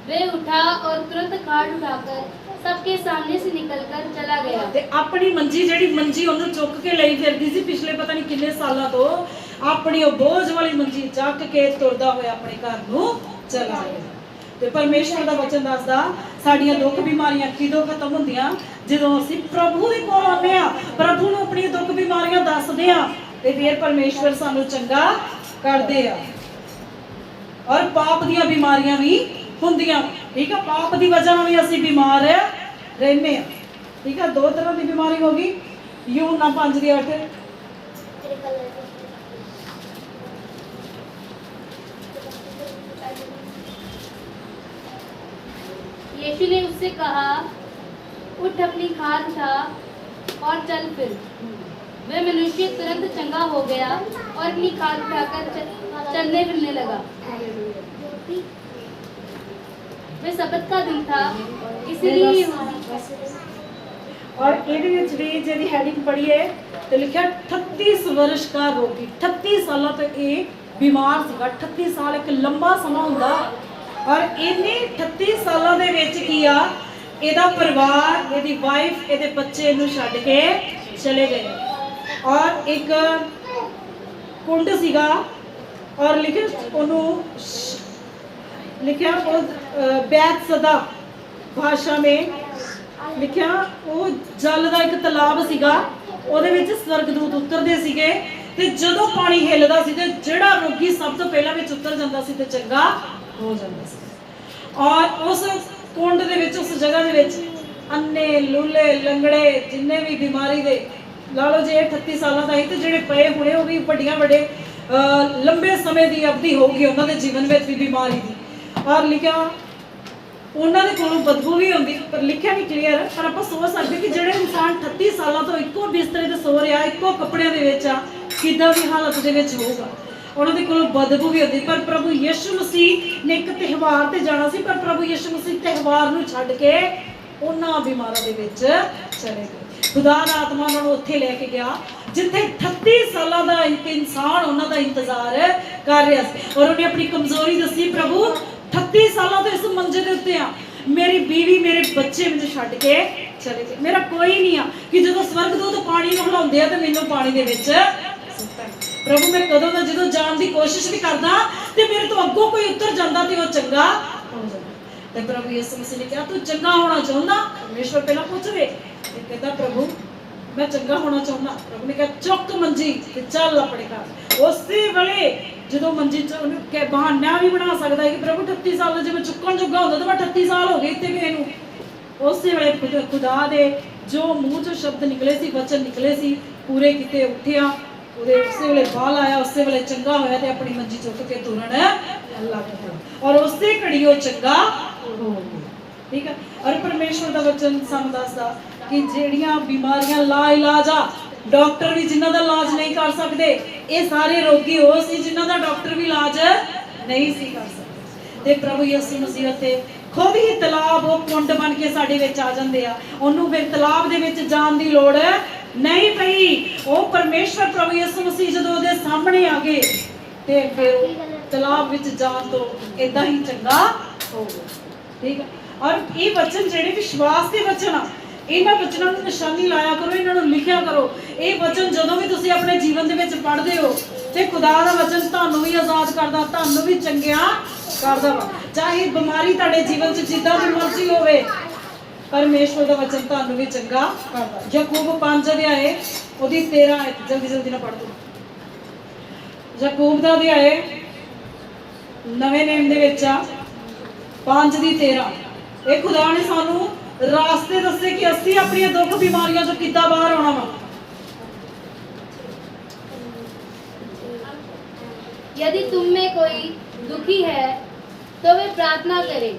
वे उठा और तुरंत खाट उठाकर सबके सामने से निकलकर चला गया। ਤੇ ਆਪਣੀ ਮੰਜੀ, ਜਿਹੜੀ ਮੰਜੀ ਉਹਨੂੰ ਚੁੱਕ ਕੇ ਲਈ ਫਿਰਦੀ ਸੀ ਪਿਛਲੇ ਪਤਾ ਨਹੀਂ ਕਿੰਨੇ ਸਾਲਾਂ ਤੋਂ, ਆਪਣੀ ਉਹ ਬੋਝ ਵਾਲੀ ਮੰਜੀ ਚੱਕ ਕੇ ਤੁਰਦਾ ਹੋਇਆ ਆਪਣੇ ਘਰ ਨੂੰ ਚਲਾ ਗਿਆ। ਤੇ ਪਰਮੇਸ਼ਵਰ ਦਾ ਵਚਨ ਦੱਸਦਾ ਸਾਡੀਆਂ ਦੁੱਖ ਬਿਮਾਰੀਆਂ ਕਿਦੋਂ ਖਤਮ ਹੁੰਦੀਆਂ? ਜਦੋਂ ਅਸੀਂ ਪ੍ਰਭੂ ਦੇ ਕੋਲ ਆਉਂਦੇ ਆ, ਪ੍ਰਭੂ ਨੂੰ ਆਪਣੀਆਂ ਦੁੱਖ ਬਿਮਾਰੀਆਂ ਦੱਸਦੇ ਆ, ਤੇ ਫਿਰ ਪਰਮੇਸ਼ਵਰ ਸਾਨੂੰ ਚੰਗਾ ਕਰਦੇ ਆ। ਔਰ ਪਾਪ ਦੀਆਂ ਬਿਮਾਰੀਆਂ ਵੀ ਹੁੰਦੀਆਂ, ਠੀਕ ਆ, ਪਾਪ ਦੀ ਵਜ੍ਹਾ ਨਾਲ ਵੀ ਅਸੀਂ ਬਿਮਾਰ ਰਹਿੰਦੇ ਆ, ਠੀਕ ਆ। 2 ਤਰ੍ਹਾਂ ਦੀ ਬਿਮਾਰੀ ਹੋ ਗਈ, ਯੂਹੰਨਾ 5:8। यीशु ने उससे कहा, उठ, अपनी खाट उठा और चल फिर। वह मनुष्य तुरंत चंगा हो गया और अपनी खाट उठाकर चलने फिरने लगा। वह सबत का दिन था, इसलिए और ਇਹਦੇ ਵਿੱਚ ਵੀ ਜਿਹੜੀ ਹੈਡਿੰਗ ਪੜ੍ਹੀ ਹੈ ਤੇ ਲਿਖਿਆ 38 वर्ष का रोगी। 38 ਸਾਲਾਂ ਤੋਂ ਇਹ ਬਿਮਾਰ ਸੀਗਾ। 38 ਸਾਲ ਇੱਕ ਲੰਬਾ ਸਮਾਂ ਹੁੰਦਾ, ਔਰ ਇਹਨੇ 38 ਸਾਲਾਂ ਦੇ ਵਿੱਚ ਕੀ ਆ, ਇਹਦਾ ਪਰਿਵਾਰ, ਇਹਦੀ ਵਾਈਫ, ਇਹਦੇ ਬੱਚੇ ਨੂੰ ਛੱਡ ਕੇ ਚਲੇ ਗਏ। ਔਰ ਇੱਕ ਕੁੰਡ ਸੀਗਾ, ਔਰ ਲਿਖਿਆ ਉਹਨੂੰ लिखा बैतसदा भाषा में ਲਿਖਿਆ ਉਹ ਜਲ ਦਾ ਇੱਕ ਤਲਾਬ ਸੀਗਾ, ਉਹਦੇ ਵਿੱਚ ਸਵਰਗਦੂਤ ਉਤਰਦੇ ਸੀਗੇ ਤੇ ਜਦੋਂ ਪਾਣੀ ਹਿੱਲਦਾ ਸੀ ਤੇ ਜਿਹੜਾ ਰੋਗੀ ਸਭ ਤੋਂ ਪਹਿਲਾਂ ਵਿੱਚ ਉਤਰ ਜਾਂਦਾ ਸੀ ਤੇ ਚੰਗਾ ਹੋ ਜਾਂਦਾ ਸੀ। ਔਰ ਉਸ ਕੁੰਡ ਦੇ ਵਿੱਚ, ਉਸ ਜਗ੍ਹਾ ਦੇ ਵਿੱਚ ਅੰਨੇ, ਲੂਲੇ, ਲੰਗੜੇ, ਜਿੰਨੇ ਵੀ ਬਿਮਾਰੀ ਦੇ ਲਾ ਲਓ, ਜੇ 38 ਸਾਲਾਂ ਦਾ ਸੀ ਤੇ ਜਿਹੜੇ ਪਏ ਹੋਣੇ ਉਹ ਵੀ ਵੱਡੇ ਲੰਬੇ ਸਮੇਂ ਦੀ ਅਵਧੀ ਹੋਊਗੀ ਉਹਨਾਂ ਦੇ ਜੀਵਨ ਵਿੱਚ ਵੀ ਬਿਮਾਰੀ ਦੀ। ਔਰ ਲਿਖਿਆ ਉਹਨਾਂ ਦੇ ਕੋਲੋਂ ਬਦਬੂ ਵੀ ਹੁੰਦੀ, ਪਰ ਲਿਖਿਆ ਨਹੀਂ ਕਲੀਅਰ, ਪਰ ਆਪਾਂ ਸੋਚ ਸਕਦੇ ਕਿ ਜਿਹੜੇ ਇਨਸਾਨ 38 ਸਾਲਾਂ ਤੋਂ ਇੱਕੋ ਬਿਸਤਰੇ ਤੇ ਸੋ ਰਿਹਾ, ਇੱਕੋ ਕੱਪੜਿਆਂ ਦੇ ਵਿੱਚ ਆ, ਕਿੱਦਾਂ ਦੀ ਹਾਲਤ ਦੇ ਵਿੱਚ ਹੋਊਗਾ। ਉਹਨਾਂ ਦੇ ਕੋਲੋਂ ਬਦਬੂ ਵੀ ਹੁੰਦੀ, ਪਰ ਪ੍ਰਭੂ ਯਿਸੂ ਮਸੀਹ ਨੇ ਇੱਕ ਤਿਉਹਾਰ ਤੇ ਜਾਣਾ ਸੀ, ਪਰ ਪ੍ਰਭੂ ਯਿਸੂ ਮਸੀਹ ਤਿਉਹਾਰ ਨੂੰ ਛੱਡ ਕੇ ਉਹਨਾਂ ਬਿਮਾਰਾਂ ਦੇ ਵਿੱਚ ਚਲੇ ਗਏ। ਖੁਦਾ ਦਾ ਆਤਮਾ ਉਹਨਾਂ ਨੂੰ ਉੱਥੇ ਲੈ ਕੇ ਗਿਆ ਜਿੱਥੇ 38 ਸਾਲਾਂ ਦਾ ਇੱਕ ਇਨਸਾਨ ਉਹਨਾਂ ਦਾ ਇੰਤਜ਼ਾਰ ਕਰ ਰਿਹਾ ਸੀ। ਔਰ ਉਹਨੇ ਆਪਣੀ ਕਮਜ਼ੋਰੀ ਦੱਸੀ, ਪ੍ਰਭੂ 38 ਸਾਲਾਂ ਤੋਂ ਇਸ ਮੰਜੇ ਦੇ ਉੱਤੇ ਆ, ਮੇਰੀ ਬੀਵੀ, ਮੇਰੇ ਬੱਚੇ ਮੈਨੂੰ ਛੱਡ ਕੇ ਚਲੇ ਗਏ, ਮੇਰਾ ਕੋਈ ਨਹੀਂ ਆ ਕਿ ਜਦੋਂ ਸਵਰਗਦੂਤ ਪਾਣੀ ਨੂੰ ਹਿਲਾਉਂਦੇ ਆ ਤੇ ਮੈਨੂੰ ਪਾਣੀ ਦੇ ਵਿੱਚ ਸੁੱਟਣ। ਪ੍ਰਭੂ ਮੈਂ ਕਦੋਂ ਦਾ ਜਦੋਂ ਜਾਣ ਦੀ ਕੋਸ਼ਿਸ਼ ਵੀ ਕਰਦਾ ਤੇ ਮੇਰੇ ਤੋਂ ਅੱਗੋਂ ਕੋਈ ਉੱਤਰ ਜਾਂਦਾ ਤੇ ਉਹ ਚੰਗਾ ਹੋ ਜਾਂਦਾ। ਤੇ ਪ੍ਰਭੂ ਯਿਸੂ ਮਸੀਹ ਨੇ ਕਿਹਾ, ਤੂੰ ਚੰਗਾ ਹੋਣਾ ਚਾਹੁੰਦਾ? ਪਰਮੇਸ਼ਵਰ ਪਹਿਲਾਂ ਪੁੱਛਵੇ ਤੇ ਕਹਿੰਦਾ, ਪ੍ਰਭੂ ਮੈਂ ਚੰਗਾ ਹੋਣਾ ਚਾਹੁੰਦਾ। ਪ੍ਰਭੂ ਨੇ ਕਿਹਾ, ਚੁੱਕ ਮੰਜੀ ਤੇ ਚੱਲ ਆਪਣੇ ਘਰ। ਉਸੇ ਵੇਲੇ ਜਦੋਂ ਮੰਜੀ ਚ ਉਹਨੂੰ ਕਿ ਬਹਾਨਾ ਵੀ ਬਣਾ ਸਕਦਾ ਹੈ ਕਿ ਪ੍ਰਭੂ 38 ਸਾਲ ਦਾ ਜੇ ਮੈਂ ਚੁੱਕਣ ਜੋਗਾ ਹੁੰਦਾ ਤਾਂ ਮੈਂ 38 ਸਾਲ ਹੋ ਗਏ ਇੱਥੇ ਗਏ ਨੂੰ। ਉਸੇ ਵੇਲੇ ਖੁਦਾ ਦੇ ਜੋ ਮੂੰਹ ਚੋਂ ਸ਼ਬਦ ਨਿਕਲੇ ਸੀ, ਵਚਨ ਨਿਕਲੇ ਸੀ, ਪੂਰੇ ਕੀਤੇ। ਉੱਠਿਆ, ਉਹਦੇ ਉਸੇ ਵੇਲੇ ਬਾਲ ਆਇਆ, ਉਸੇ ਵੇਲੇ ਚੰਗਾ ਹੋਇਆ ਤੇ ਆਪਣੀ ਮੰਜੀ ਚੁੱਕ ਕੇ ਤੁਰਨ ਲੱਗ ਪਿਆ। ਔਰ ਉਸੇ ਘੜੀ ਉਹ ਚੰਗਾ ਹੋ ਗਿਆ। ਠੀਕ ਹੈ। ਔਰ ਪਰਮੇਸ਼ਵਰ ਦਾ ਵਚਨ ਸਾਨੂੰ ਦੱਸਦਾ ਕਿ ਜਿਹੜੀਆਂ ਬਿਮਾਰੀਆਂ ਲਾ ਇਲਾਜ ਆ, ਡਾਕਟਰ ਵੀ ਜਿਨ੍ਹਾਂ ਦਾ ਇਲਾਜ ਨਹੀਂ ਕਰ ਸਕਦੇ, ਇਹ ਸਾਰੇ ਰੋਗੀ ਉਹ ਸੀ ਜਿਨ੍ਹਾਂ ਦਾ ਡਾਕਟਰ ਵੀ ਇਲਾਜ ਨਹੀਂ ਸੀ ਕਰ ਸਕਦੇ। ਤੇ ਪ੍ਰਭੂ ਯਿਸੂ ਮਸੀਹ ਤੇ ਖੁਦ ਹੀ ਤਲਾਬ, ਉਹ ਕੁੰਡ ਬਣ ਕੇ ਸਾਡੇ ਵਿੱਚ ਆ ਜਾਂਦੇ ਆ। ਉਹਨੂੰ ਫਿਰ ਤਲਾਬ ਦੇ ਵਿੱਚ ਜਾਣ ਦੀ ਲੋੜ ਨਹੀਂ ਪਈ। ਉਹ ਪਰਮੇਸ਼ਵਰ ਪ੍ਰਭੂ ਯਿਸੂ ਮਸੀਹ ਜਦੋਂ ਉਹਦੇ ਸਾਹਮਣੇ ਆ ਗਏ ਤੇ ਫਿਰ ਤਲਾਬ ਵਿੱਚ ਜਾਣ ਤੋਂ ਇਦਾਂ ਹੀ ਚੰਗਾ ਹੋ ਗਿਆ। ਠੀਕ ਹੈ। ਔਰ ਇਹ ਵਚਨ ਜਿਹੜੇ ਵਿਸ਼ਵਾਸ ਦੇ ਵਚਨ ਆ, ਇਹਨਾਂ ਵਚਨਾਂ ਨੂੰ ਨਿਸ਼ਾਨੀ ਲਾਇਆ ਕਰੋ, ਇਹਨਾਂ ਨੂੰ ਲਿਖਿਆ ਕਰੋ। ਇਹ ਵਚਨ ਜਦੋਂ ਵੀ ਤੁਸੀਂ ਆਪਣੇ ਜੀਵਨ ਦੇ ਵਿੱਚ ਪੜ੍ਹਦੇ ਹੋ ਤੇ ਖੁਦਾ ਦਾ ਵਚਨ ਤੁਹਾਨੂੰ ਵੀ ਆਜ਼ਾਦ ਕਰਦਾ, ਤੁਹਾਨੂੰ ਵੀ ਚੰਗਿਆ ਕਰਦਾ ਵਾ। ਚਾਹੇ ਬਿਮਾਰੀ ਤੁਹਾਡੇ ਜੀਵਨ 'ਚ ਜਿੱਦਾਂ ਦੀ ਮਰਜ਼ੀ ਹੋਵੇ, ਪਰਮੇਸ਼ਵਰ ਦਾ ਵਚਨ ਤੁਹਾਨੂੰ ਵੀ ਚੰਗਾ ਕਰਦਾ। ਯਾਕੂਬ 5 ਅਧਿਆਏ ਉਹਦੀ 13 ਆਇਤ, ਜਲਦੀ ਨਾਲ ਪੜ੍ਹ ਦਿਓ। ਯਾਕੂਬ ਦਾ ਅਧਿਆਏ ਨਵੇਂ ਨੇਮ ਦੇ ਵਿੱਚ ਆ 5 ਦੀ 13। ਇਹ ਖੁਦਾ ਨੇ ਸਾਨੂੰ ਰਾਸਤੇ ਦੱਸੇ ਕਿ ਅਸੀਂ ਆਪਣੀਆਂ ਦੁੱਖ ਬਿਮਾਰੀਆਂ ਤੋਂ ਕਿੱਦਾਂ ਬਾਹਰ ਆਉਣਾ ਵਾ। यदि तुम में कोई दुखी है तो वे प्रार्थना करे,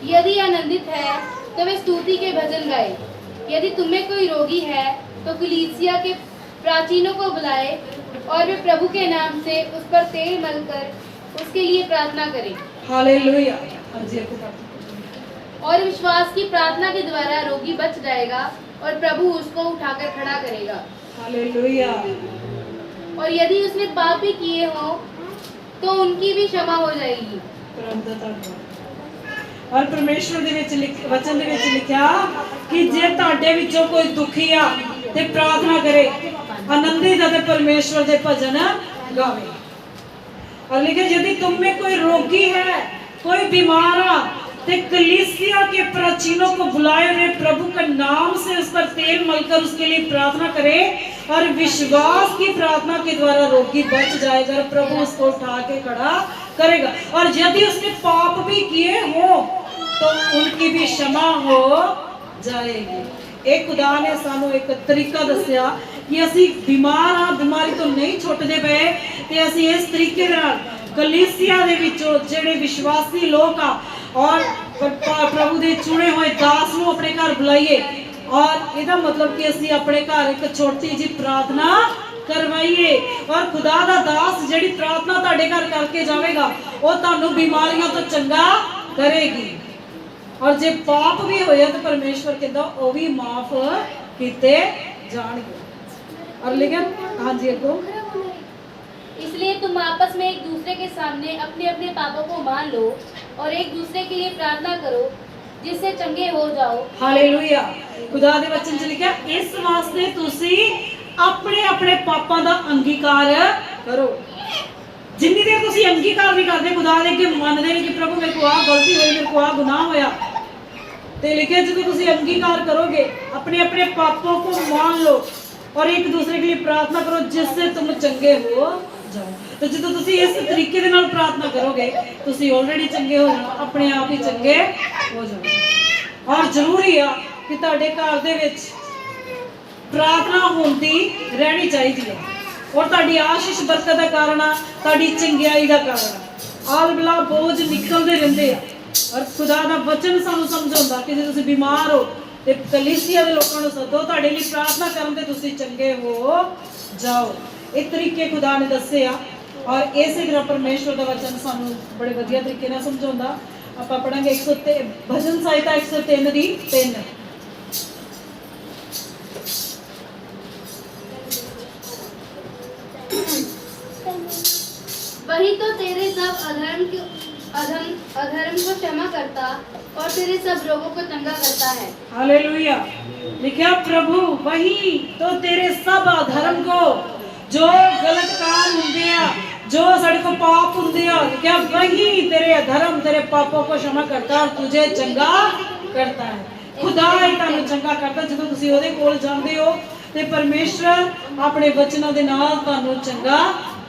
यदि आनंदित है तो वे स्तुति के भजन गाए। यदि तुम में कोई रोगी है तो कलीसिया के प्राचीनों को बुलाए और वे प्रभु के नाम से उस पर तेल मलकर उसके लिए प्रार्थना करें। हालेलुया। और विश्वास की प्रार्थना के द्वारा रोगी बच जाएगा और प्रभु उसको उठाकर खड़ा करेगा। हालेलुया। और यदि उसने पाप भी किए हों तो उनकी भी क्षमा हो जाएगी। और परमेश्वर ਦੇ ਵਿੱਚ ਵਚਨ ਦੇ ਵਿੱਚ ਲਿਖਿਆ ਕਿ ਜੇ ਤੁਹਾਡੇ ਵਿੱਚੋਂ ਕੋਈ ਦੁਖੀ ਆ ਤੇ ਪ੍ਰਾਰਥਨਾ ਕਰੇ, ਆਨੰਦਿਤ ਅਤੇ ਪਰਮੇਸ਼ਵਰ ਦੇ ਭਜਨ ਗਾਵੇ। और लिखे, यदि तुम में कोई रोगी है, कोई बीमार आ, तो कलीसिया के प्राचीनों को बुलाए हुए प्रभु का नाम से उस पर तेल मलकर उसके लिए प्रार्थना करे और विश्वास की प्रार्थना के द्वारा रोगी बच जाएगा, प्रभु उसको उठा के खड़ा करेगा। और यदि उसने पाप भी किए हो तो उनकी भी क्षमा हो जाएगी। एक खुदा ने सानू एक तरीका दसिया कि असी बीमार हाँ, बीमारी तो नहीं छुटते पे ते असी इस तरीके दे नाल कलीसिया दे विचों जेड़े विश्वासी लोग आ और प्रभु दे चुने हुए दास नूं अपने घर बुलाइए। और इहदा मतलब कि असी अपने घर एक छोटी जी प्रार्थना करवाइए और खुदा दा दास जेड़ी प्रार्थना तुहाडे घर करके जावेगा वो तुहानू बीमारियों तो चंगा करेगी। और जे पाप भी होया तो परमेश्वर कहता वो भी माफ किए जाएंगे। और लेकिन हाँ जी अगो, इसलिए तुम आपस में एक दूसरे के सामने अपने अपने पापों को मान लो और एक दूसरे के लिए प्रार्थना करो जिससे चंगे हो जाओ। हालेलुया। खुदा दे वचन च लिखा इस वास्ते तुसी अपने अपने पापां दा अंगीकार करो। जिन्नी देर तुसी अंगीकार नहीं करते, खुदा दे अगे मनदे नहीं कि प्रभु मेरे को आ गलती हुई, मेरे को आ गुनाह होया, ਤੇ ਲਿਖਿਆ ਜਦੋਂ ਤੁਸੀਂ अंगीकार करोगे अपने अपने पापों को मान लो और एक दूसरे के लिए प्रार्थना करो जिससे तुम चंगे हो जाओ। तो जो ਤੁਸੀਂ ਇਸ ਤਰੀਕੇ ਦੇ ਨਾਲ ਪ੍ਰਾਰਥਨਾ ਕਰੋਗੇ ਤੁਸੀਂ ਆਲਰੇਡੀ ਚੰਗੇ ਹੋ ਜਾਣਾ, ਆਪਣੇ ਆਪ ਹੀ ਚੰਗੇ ਹੋ ਜਾਓਗੇ। ਔਰ ਜ਼ਰੂਰੀ ਆ ਕਿ ਤੁਹਾਡੇ ਘਰ ਦੇ ਵਿੱਚ ਪ੍ਰਾਰਥਨਾ ਹੁੰਦੀ ਰਹਿਣੀ ਚਾਹੀਦੀ ਹੈ ਔਰ ਤੁਹਾਡੀ ਆਸ਼ੀਸ਼ ਬਰਕਤ ਦਾ ਕਾਰਨ ਆ, ਤੁਹਾਡੀ ਚੰਗਿਆਈ ਦਾ ਕਾਰਨ ਆ। ਆਲ ਬਲਾ ਬੋਝ ਨਿਕਲਦੇ ਰਹਿੰਦੇ ਆ ਔਰ ਖੁਦਾ ਦਾ ਵਚਨ ਸਾਨੂੰ ਸਮਝਾਉਂਦਾ ਕਿ ਜੇ ਤੁਸੀਂ ਬਿਮਾਰ ਹੋ ਤੇ ਕਲੀਸਿਆ ਦੇ ਲੋਕਾਂ ਨੂੰ ਸੱਦੋ ਤੁਹਾਡੇ ਲਈ ਪ੍ਰਾਰਥਨਾ ਕਰਨ ਤੇ ਤੁਸੀਂ ਚੰਗੇ ਹੋ ਜਾਓ। ਇਹ ਤਰੀਕੇ ਖੁਦਾ ਨੇ ਦੱਸੇ ਆ ਔਰ ਇਸੇ ਤਰ੍ਹਾਂ ਪਰਮੇਸ਼ਵਰ ਦਾ ਵਚਨ ਸਾਨੂੰ ਬੜੇ ਵਧੀਆ ਤਰੀਕੇ ਨਾਲ ਸਮਝਾਉਂਦਾ। ਆਪਾਂ ਪੜਾਂਗੇ 103 ਭਜਨ ਸਾਹਿਤਾ 103 ਦੀ 3। वही तो तेरे सब अधर्म को क्षमा करता और तेरे सब रोगों को चंगा करता है। हालेलुया। लिखा प्रभु वही तो तेरे सब अधर्म को, जो गलत काम होंगे आ, जो साढ़े को पाप होंगे आ, क्या वही तेरे अधर्म तेरे पापों को क्षमा करता और तुझे चंगा करता है। खुदा ही ਤੁਹਾਨੂੰ ਚੰਗਾ ਕਰਦਾ ਜਦੋਂ ਤੁਸੀਂ ਉਹਦੇ ਕੋਲ ਜਾਂਦੇ ਹੋ ਤੇ ਪਰਮੇਸ਼ਰ ਆਪਣੇ ਵਚਨਾਂ ਦੇ ਨਾਲ ਤੁਹਾਨੂੰ ਚੰਗਾ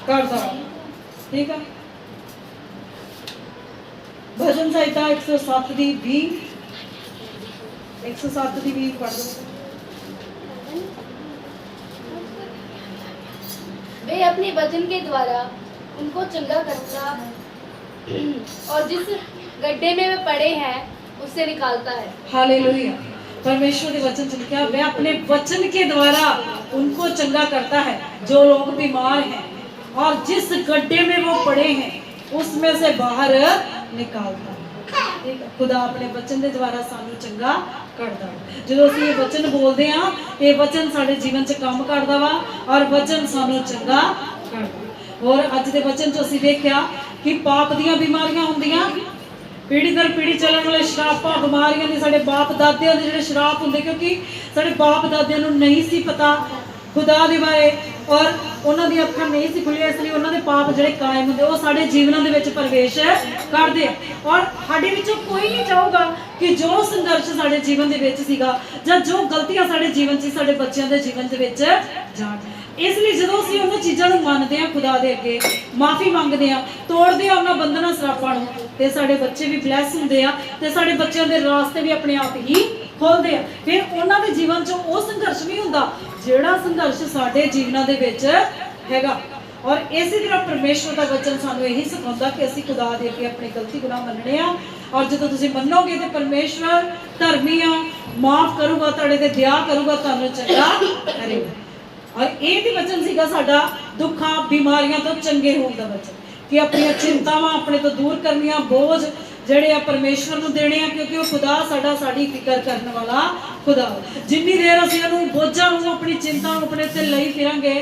ਕਰਦਾ। ਠੀਕ ਹੈ। भजन संहिता 107 ਦੀ 20 107 ਦੀ 20 पढ़ दो। वे अपने वचन के द्वारा उनको चंगा करता और जिस गड्ढे में वे पड़े हैं उससे निकालता है। हालेलुया। परमेश्वर के वचन से लिखा वे अपने वचन के द्वारा उनको चंगा करता है जो लोग बीमार हैं और जिस गड्ढे में वो पड़े हैं उसमें से बाहर निकालता है। ठीक है। खुदा अपने वचन के द्वारा सानू चंगा करता है। जो ਅਸੀਂ ਇਹ वचन बोलते हैं ये वचन साडे जीवन च काम करता वा और वचन सानू चंगा करता। और अज के वचन च ਅਸੀਂ देखा कि पाप ਦੀਆਂ बीमारियां ਹੁੰਦੀਆਂ पीढ़ी दर पीढ़ी चलने वाले शरापां बीमारियां दी साडे बाप दादियां दे ਜਿਹੜੇ शराप ਹੁੰਦੇ क्योंकि साडे बाप दादियां ਨੂੰ नहीं सी पता खुदा दे बारे और ਉਹਨਾਂ ਦੀਆਂ ਅੱਖਾਂ ਨਹੀਂ ਸੀ ਖੁੱਲੀਆਂ ਇਸ ਲਈ ਉਹਨਾਂ ਦੇ ਪਾਪ ਜਿਹੜੇ ਕਾਇਮ ਹੁੰਦੇ ਉਹ ਸਾਡੇ ਜੀਵਨਾਂ ਦੇ ਵਿੱਚ ਪ੍ਰਵੇਸ਼ ਕਰਦੇ ਔਰ ਸਾਡੇ ਵਿੱਚੋਂ ਕੋਈ ਨਹੀਂ ਚਾਹੂਗਾ ਕਿ ਜੋ ਸੰਘਰਸ਼ ਸਾਡੇ ਜੀਵਨ ਦੇ ਵਿੱਚ ਸੀਗਾ ਜਾਂ ਜੋ ਗਲਤੀਆਂ ਸਾਡੇ ਜੀਵਨ 'ਚ ਸਾਡੇ ਬੱਚਿਆਂ ਦੇ ਜੀਵਨ ਦੇ ਵਿੱਚ ਜਾਣ। ਇਸ ਲਈ ਜਦੋਂ ਅਸੀਂ ਉਹਨਾਂ ਚੀਜ਼ਾਂ ਨੂੰ ਮੰਨਦੇ ਹਾਂ ਖੁਦਾ ਦੇ ਅੱਗੇ ਮਾਫੀ ਮੰਗਦੇ ਹਾਂ ਤੋੜਦੇ ਹਾਂ ਉਹਨਾਂ ਬੰਧਨਾਂ ਸਰਾਪਾਂ ਨੂੰ ਤੇ ਸਾਡੇ ਬੱਚੇ ਵੀ ਬਲੈਸ ਹੁੰਦੇ ਆ ਤੇ ਸਾਡੇ ਬੱਚਿਆਂ ਦੇ ਰਾਸਤੇ ਵੀ ਆਪਣੇ ਆਪ ਹੀ ਖੋਲਦੇ ਆ। ਫਿਰ ਉਹਨਾਂ ਦੇ ਜੀਵਨ 'ਚ ਉਹ ਸੰਘਰਸ਼ ਨਹੀਂ ਹੁੰਦਾ ਜਿਹੜਾ ਸੰਘਰਸ਼ ਸਾਡੇ ਜੀਵਨਾਂ ਦੇ ਵਿੱਚ ਹੈਗਾ। ਔਰ ਇਸੇ ਤਰ੍ਹਾਂ ਪਰਮੇਸ਼ਵਰ ਦਾ ਵਚਨ ਸਾਨੂੰ ਇਹੀ ਸਿਖਾਉਂਦਾ ਕਿ ਅਸੀਂ ਖੁਦਾ ਦੇ ਅੱਗੇ ਆਪਣੀ ਗਲਤੀ ਗੁਨਾਹ ਮੰਨਣੇ ਆ ਔਰ ਜਦੋਂ ਤੁਸੀਂ ਮੰਨੋਗੇ ਤੇ ਪਰਮੇਸ਼ਵਰ ਧਰਮੀ ਆ ਮਾਫ ਕਰੂਗਾ ਤੁਹਾਡੇ ਤੇ ਦਇਆ ਕਰੂਗਾ ਤੁਹਾਨੂੰ ਚੰਗਾ ਕਰੇਗਾ। ਔਰ ਇਹ ਵੀ ਵਚਨ ਸੀਗਾ ਸਾਡਾ ਦੁੱਖਾਂ ਬਿਮਾਰੀਆਂ ਤੋਂ ਚੰਗੇ ਹੋਣ ਦਾ ਵਚਨ ਕਿ ਆਪਣੀਆਂ ਚਿੰਤਾਵਾਂ ਆਪਣੇ ਤੋਂ ਦੂਰ ਕਰਨੀਆਂ ਬੋਝ ਜਿਹੜੇ ਆ ਪਰਮੇਸ਼ਵਰ ਨੂੰ ਦੇਣੇ ਆ ਕਿਉਂਕਿ ਉਹ ਖੁਦਾ ਸਾਡੀ ਫਿਕਰ ਕਰਨ ਵਾਲਾ ਖੁਦਾ। ਜਿੰਨੀ ਦੇਰ ਅਸੀਂ ਉਹਨੂੰ ਬੋਝਾਂ ਨੂੰ ਆਪਣੀ ਚਿੰਤਾ ਨੂੰ ਆਪਣੇ ਤੇ ਲਈ ਫਿਰਾਂਗੇ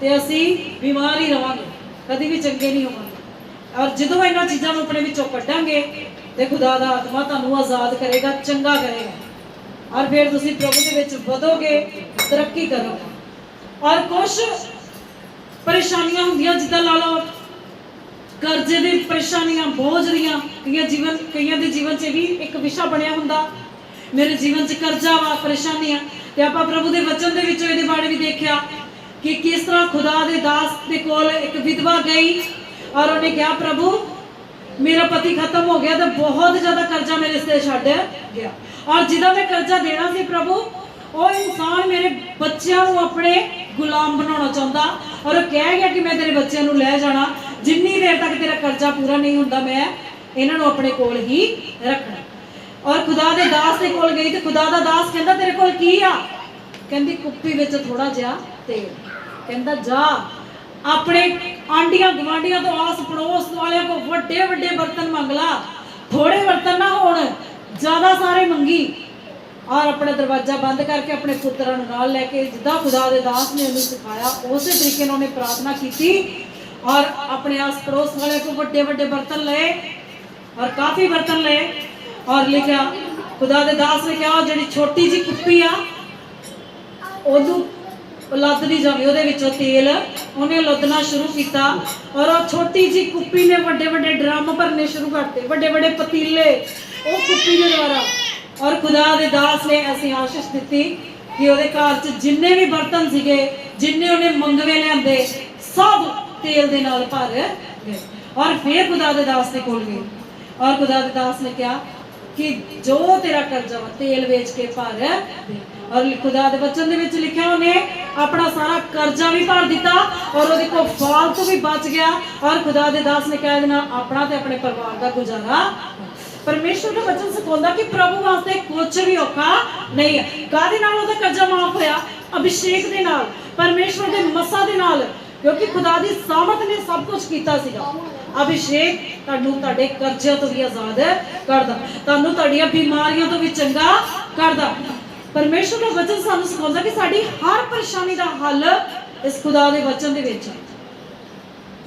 ਤੇ ਅਸੀਂ ਬਿਮਾਰ ਹੀ ਰਵਾਂਗੇ ਕਦੀ ਵੀ ਚੰਗੇ ਨਹੀਂ ਹੋਵਾਂਗੇ। ਔਰ ਜਦੋਂ ਇਹਨਾਂ ਚੀਜ਼ਾਂ ਨੂੰ ਆਪਣੇ ਵਿੱਚੋਂ ਕੱਢਾਂਗੇ ਤੇ ਖੁਦਾ ਦਾ ਆਤਮਾ ਤੁਹਾਨੂੰ ਆਜ਼ਾਦ ਕਰੇਗਾ ਚੰਗਾ ਕਰੇਗਾ ਔਰ ਫਿਰ ਤੁਸੀਂ ਪ੍ਰਭੂ ਦੇ ਵਿੱਚ ਵਧੋਗੇ ਤਰੱਕੀ ਕਰੋਗੇ। ਔਰ ਕੁਛ ਪਰੇਸ਼ਾਨੀਆਂ ਹੁੰਦੀਆਂ ਜਿੱਦਾਂ ਲਾ ਲਓ ਕਰਜ਼ੇ ਦੀ ਪਰੇਸ਼ਾਨੀਆਂ ਬੋਝ ਦੀਆਂ ਕਈਆਂ ਦੇ ਜੀਵਨ 'ਚ ਵੀ ਇੱਕ ਵਿਸ਼ਾ ਬਣਿਆ ਹੁੰਦਾ ਮੇਰੇ ਜੀਵਨ 'ਚ ਕਰਜ਼ਾ ਵਾ ਪਰੇਸ਼ਾਨੀਆਂ ਤੇ ਆਪਾਂ ਪ੍ਰਭੂ ਦੇ ਵਚਨ ਦੇ ਵਿੱਚੋਂ ਇਹਦੇ ਬਾਰੇ ਵੀ ਦੇਖਿਆ ਕਿ ਕਿਸ ਤਰ੍ਹਾਂ ਖੁਦਾ ਦੇ ਦਾਸ ਦੇ ਕੋਲ ਇੱਕ ਵਿਧਵਾ ਗਈ ਔਰ ਉਹਨੇ ਕਿਹਾ ਪ੍ਰਭੂ ਮੇਰਾ ਪਤੀ ਖਤਮ ਹੋ ਗਿਆ ਤੇ ਬਹੁਤ ਜ਼ਿਆਦਾ ਕਰਜ਼ਾ ਮੇਰੇ ਸਿਰ ਛੱਡ ਗਿਆ ਔਰ ਜਿਹਦਾ ਮੈਂ ਕਰਜ਼ਾ ਦੇਣਾ ਸੀ ਪ੍ਰਭੂ ਉਹ ਇਨਸਾਨ ਮੇਰੇ ਬੱਚਿਆਂ ਨੂੰ ਆਪਣੇ ਗੁਲਾਮ ਬਣਾਉਣਾ ਚਾਹੁੰਦਾ ਔਰ ਉਹ ਕਹਿ ਗਿਆ ਕਿ ਮੈਂ ਤੇਰੇ ਬੱਚਿਆਂ ਨੂੰ ਲੈ ਜਾਣਾ ਜਿੰਨੀ ਦੇਰ ਤੱਕ ਤੇਰਾ ਕਰਜ਼ਾ ਪੂਰਾ ਨਹੀਂ ਹੁੰਦਾ ਮੈਂ ਇਹਨਾਂ ਨੂੰ ਆਪਣੇ ਕੋਲ ਹੀ ਰੱਖਣਾ। ਔਰ ਖੁਦਾ ਦੇ ਦਾਸ ਦੇ ਕੋਲ ਗਈ ਤੇ ਖੁਦਾ ਦਾ ਦਾਸ ਕਹਿੰਦਾ ਤੇਰੇ ਕੋਲ ਕੀ ਆ? ਕਹਿੰਦੀ ਕੁੱਪੀ ਵਿੱਚ ਥੋੜਾ ਜਿਹਾ ਤੇਲ। ਕਹਿੰਦਾ ਜਾ ਆਪਣੇ ਆਂਡੀਆਂ ਗਵਾਂਡੀਆਂ ਤੋਂ ਆਸ ਪੜੋਸ ਵਾਲਿਆਂ ਕੋ ਵੱਡੇ ਵੱਡੇ ਬਰਤਨ ਮੰਗ ਲਾ ਥੋੜੇ ਬਰਤਨ ਨਾ ਹੋਣ ਜ਼ਿਆਦਾ ਸਾਰੇ ਮੰਗੀ और अपना दरवाजा बंद करके अपने पुत्रों नाल लेके जिदा खुदा दे दास ने उन्हें सिखाया उस तरीके उन्होंने प्रार्थना की और अपने आस पड़ोस वाले को बड़े बड़े बर्तन ले और काफ़ी बर्तन ले और लिखा खुदा दे दास ने कहा जी छोटी जी कुप्पी आ उदू लदनी जाए वो तेल उन्हें लदना शुरू किया और वो छोटी जी कुप्पी ने बड़े बड़े ड्रम भरने शुरू करते बड़े बड़े पतीले वो कुप्पी के द्वारा ਔਰ ਖੁਦਾ ਦੇ ਦਾਸ ਨੇ ਐਸੀ ਆਸ਼ੀਸ਼ ਦਿੱਤੀ ਕਿ ਉਹਦੇ ਘਰ 'ਚ ਜਿੰਨੇ ਵੀ ਬਰਤਨ ਸੀਗੇ, ਜਿੰਨੇ ਉਹਨੇ ਮੰਗਵੇ ਲਿਆਂਦੇ, ਸਭ ਤੇਲ ਦੇ ਨਾਲ ਭਰ ਗਏ। ਔਰ ਫਿਰ ਖੁਦਾ ਦੇ ਦਾਸ ਦੇ ਕੋਲ ਗਏ ਔਰ ਖੁਦਾ ਦੇ ਦਾਸ ਨੇ ਕਿਹਾ ਕਿ ਜੋ ਤੇਰਾ ਕਰਜ਼ਾ ਵਾ ਤੇਲ ਵੇਚ ਕੇ ਭਰ ਦੇ। ਔਰ ਖੁਦਾ ਦੇ ਵਚਨ ਦੇ ਵਿੱਚ ਲਿਖਿਆ ਉਹਨੇ ਆਪਣਾ ਸਾਰਾ ਕਰਜ਼ਾ ਵੀ ਭਰ ਦਿੱਤਾ ਔਰ ਉਹਦੇ ਕੋਲ ਫਾਲਤੂ ਵੀ ਬਚ ਗਿਆ। ਔਰ ਖੁਦਾ ਦੇ ਦਾਸ ਨੇ ਕਿਹਾ ਇਹਦੇ ਨਾਲ ਆਪਣਾ ਤੇ ਆਪਣੇ ਪਰਿਵਾਰ ਦਾ ਗੁਜ਼ਾਰਾ। ਪਰਮੇਸ਼ਵਰ ਦਾ ਵਚਨ ਸਿਖਾਉਂਦਾ ਕਿ ਪ੍ਰਭੂ ਵਾਸਤੇ ਕੁਝ ਵੀ ਔਖਾ ਨਹੀਂ ਹੈ। ਕਾਹਦੇ ਨਾਲ ਉਹਦਾ ਕਰਜ਼ਾ ਮਾਫ ਹੋਇਆ? ਅਭਿਸ਼ੇਕ ਦੇ ਨਾਲ, ਪਰਮੇਸ਼ਵਰ ਦੇ ਮੱਸਾ ਦੇ ਨਾਲ, ਕਿਉਂਕਿ ਖੁਦਾ ਦੀ ਸਾਮਤ ਨੇ ਸਭ ਕੁਝ ਕੀਤਾ ਸੀਗਾ। ਅਭਿਸ਼ੇਕ ਤੁਹਾਨੂੰ ਤੁਹਾਡੇ ਕਰਜ਼ਿਆਂ ਤੋਂ ਵੀ ਆਜ਼ਾਦ ਕਰਦਾ, ਤੁਹਾਨੂੰ ਤੁਹਾਡੀਆਂ ਬਿਮਾਰੀਆਂ ਤੋਂ ਵੀ ਚੰਗਾ ਕਰਦਾ। ਪਰਮੇਸ਼ਵਰ ਦਾ ਵਚਨ ਸਾਨੂੰ ਸਿਖਾਉਂਦਾ ਕਿ ਸਾਡੀ ਹਰ ਪਰੇਸ਼ਾਨੀ ਦਾ ਹੱਲ ਇਸ ਖੁਦਾ ਦੇ ਵਚਨ ਦੇ ਵਿੱਚ ਹੈ।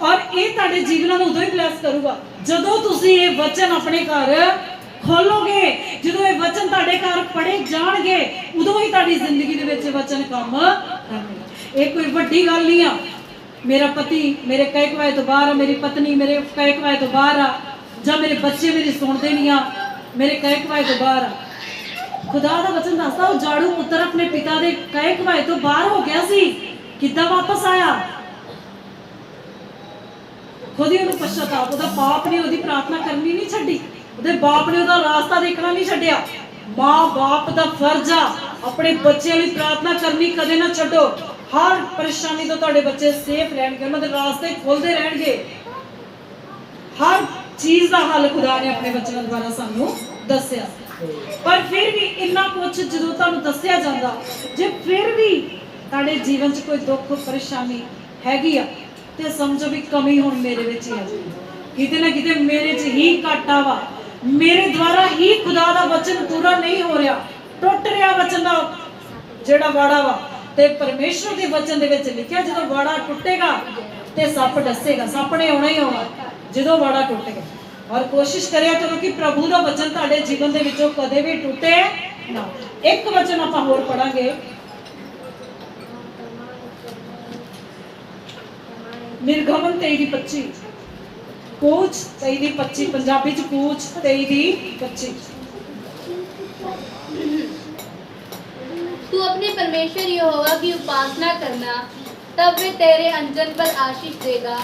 ਔਰ ਇਹ ਤੁਹਾਡੇ ਜੀਵਨਾਂ ਨੂੰ ਉਦੋਂ ਹੀ ਬਲੈਸ ਕਰੂਗਾ ਜਦੋਂ ਤੁਸੀਂ ਇਹ ਵਚਨ ਆਪਣੇ ਘਰ ਖੋਲੋਗੇ। ਜਦੋਂ ਇਹ ਵਚਨ ਤੁਹਾਡੇ ਘਰ ਪੜ੍ਹੇ ਜਾਣਗੇ, ਉਦੋਂ ਹੀ ਤੁਹਾਡੀ ਜ਼ਿੰਦਗੀ ਦੇ ਵਿੱਚ ਵਚਨ ਕੰਮ ਕਰਨਗੇ। ਇਹ ਕੋਈ ਵੱਡੀ ਗੱਲ ਨਹੀਂ ਆ ਮੇਰਾ ਪਤੀ ਮੇਰੇ ਕਹੇ ਕਵਾਏ ਤੋਂ ਬਾਹਰ ਆ, ਮੇਰੀ ਪਤਨੀ ਮੇਰੇ ਕਹੇ ਕਵਾਏ ਤੋਂ ਬਾਹਰ ਆ, ਜਾਂ ਮੇਰੇ ਬੱਚੇ ਮੇਰੀ ਸੁਣਦੇ ਨਹੀਂ ਆ, ਮੇਰੇ ਕਹੇ ਕਵਾਏ ਤੋਂ ਬਾਹਰ ਆ। ਖੁਦਾ ਦਾ ਵਚਨ ਦੱਸਦਾ ਉਹ ਜਾੜੂ ਪੁੱਤਰ ਆਪਣੇ ਪਿਤਾ ਦੇ ਕਹੇ ਕਵਾਏ ਤੋਂ ਬਾਹਰ ਹੋ ਗਿਆ ਸੀ, ਕਿੱਦਾਂ ਵਾਪਸ ਆਇਆ? ਖੁਦ ਹੀ ਉਹਨੂੰ ਪਛਤਾਵਾ, ਉਹਦਾ ਬਾਪ ਨੇ ਉਹਦੀ ਪ੍ਰਾਰਥਨਾ ਕਰਨੀ ਨਹੀਂ ਛੱਡੀ, ਉਹਦੇ ਬਾਪ ਨੇ ਉਹਦਾ ਰਾਸਤਾ ਦੇਖਣਾ ਨਹੀਂ ਛੱਡਿਆ। ਮਾਂ ਬਾਪ ਦਾ ਫਰਜ਼ ਆ ਆਪਣੇ ਬੱਚਿਆਂ ਲਈ ਪ੍ਰਾਰਥਨਾ ਕਰਨੀ ਕਦੇ ਨਾ ਛੱਡੋ। ਹਰ ਪਰੇਸ਼ਾਨੀ ਤੋਂ ਤੁਹਾਡੇ ਬੱਚੇ ਸੇਫ ਰਹਿਣਗੇ, ਉਹਨਾਂ ਦੇ ਰਾਸਤੇ ਖੁੱਲਦੇ ਰਹਿਣਗੇ। ਹਰ ਚੀਜ਼ ਦਾ ਹੱਲ ਖੁਦਾ ਨੇ ਆਪਣੇ ਬੱਚਿਆਂ ਦੁਆਰਾ ਸਾਨੂੰ ਦੱਸਿਆ। ਪਰ ਫਿਰ ਵੀ ਇੰਨਾ ਕੁਝ ਜਦੋਂ ਤੁਹਾਨੂੰ ਦੱਸਿਆ ਜਾਂਦਾ, ਜੇ ਫਿਰ ਵੀ ਤੁਹਾਡੇ ਜੀਵਨ 'ਚ ਕੋਈ ਦੁੱਖ ਪਰੇਸ਼ਾਨੀ ਹੈਗੀ ਆ ਤੇ ਸਮਝੋ ਵੀ ਕਮੀ ਹੁਣ ਮੇਰੇ ਵਿੱਚ ਹੀ ਆ ਜੀ, ਕਿਤੇ ਨਾ ਕਿਤੇ ਮੇਰੇ 'ਚ ਹੀ ਘਾਟਾ ਵਾ, ਮੇਰੇ ਦੁਆਰਾ ਹੀ ਖੁਦਾ ਦਾ ਵਚਨ ਪੂਰਾ ਨਹੀਂ ਹੋ ਰਿਹਾ, ਟੁੱਟ ਰਿਹਾ ਵਚਨ ਦਾ ਜਿਹੜਾ ਵਾੜਾ ਵਾ। ਤੇ ਪਰਮੇਸ਼ਵਰ ਦੇ ਵਚਨ ਦੇ ਵਿੱਚ ਲਿਖਿਆ ਜਦੋਂ ਵਾੜਾ ਟੁੱਟੇਗਾ ਤੇ ਸੱਪ ਡਸੇਗਾ। ਸੱਪ ਨੇ ਆਉਣਾ ਹੀ ਆਉਣਾ ਜਦੋਂ ਵਾੜਾ ਟੁੱਟੇਗਾ। ਔਰ ਕੋਸ਼ਿਸ਼ ਕਰਿਆ ਕਰੋ ਕਿ ਪ੍ਰਭੂ ਦਾ ਵਚਨ ਤੁਹਾਡੇ ਜੀਵਨ ਦੇ ਵਿੱਚੋਂ ਕਦੇ ਵੀ ਟੁੱਟੇ ਨਾ। ਇੱਕ ਵਚਨ ਆਪਾਂ ਹੋਰ ਪੜਾਂਗੇ, ਨਿਰਗਮਨ 23:25, ਕੂਚ 23:25, ਪੰਜਾਬੀ ਚ ਕੂਚ 23:25। तू अपने परमेश्वर यहोवा की उपासना करना, तब वे तेरे अंजन पर आशीष देगा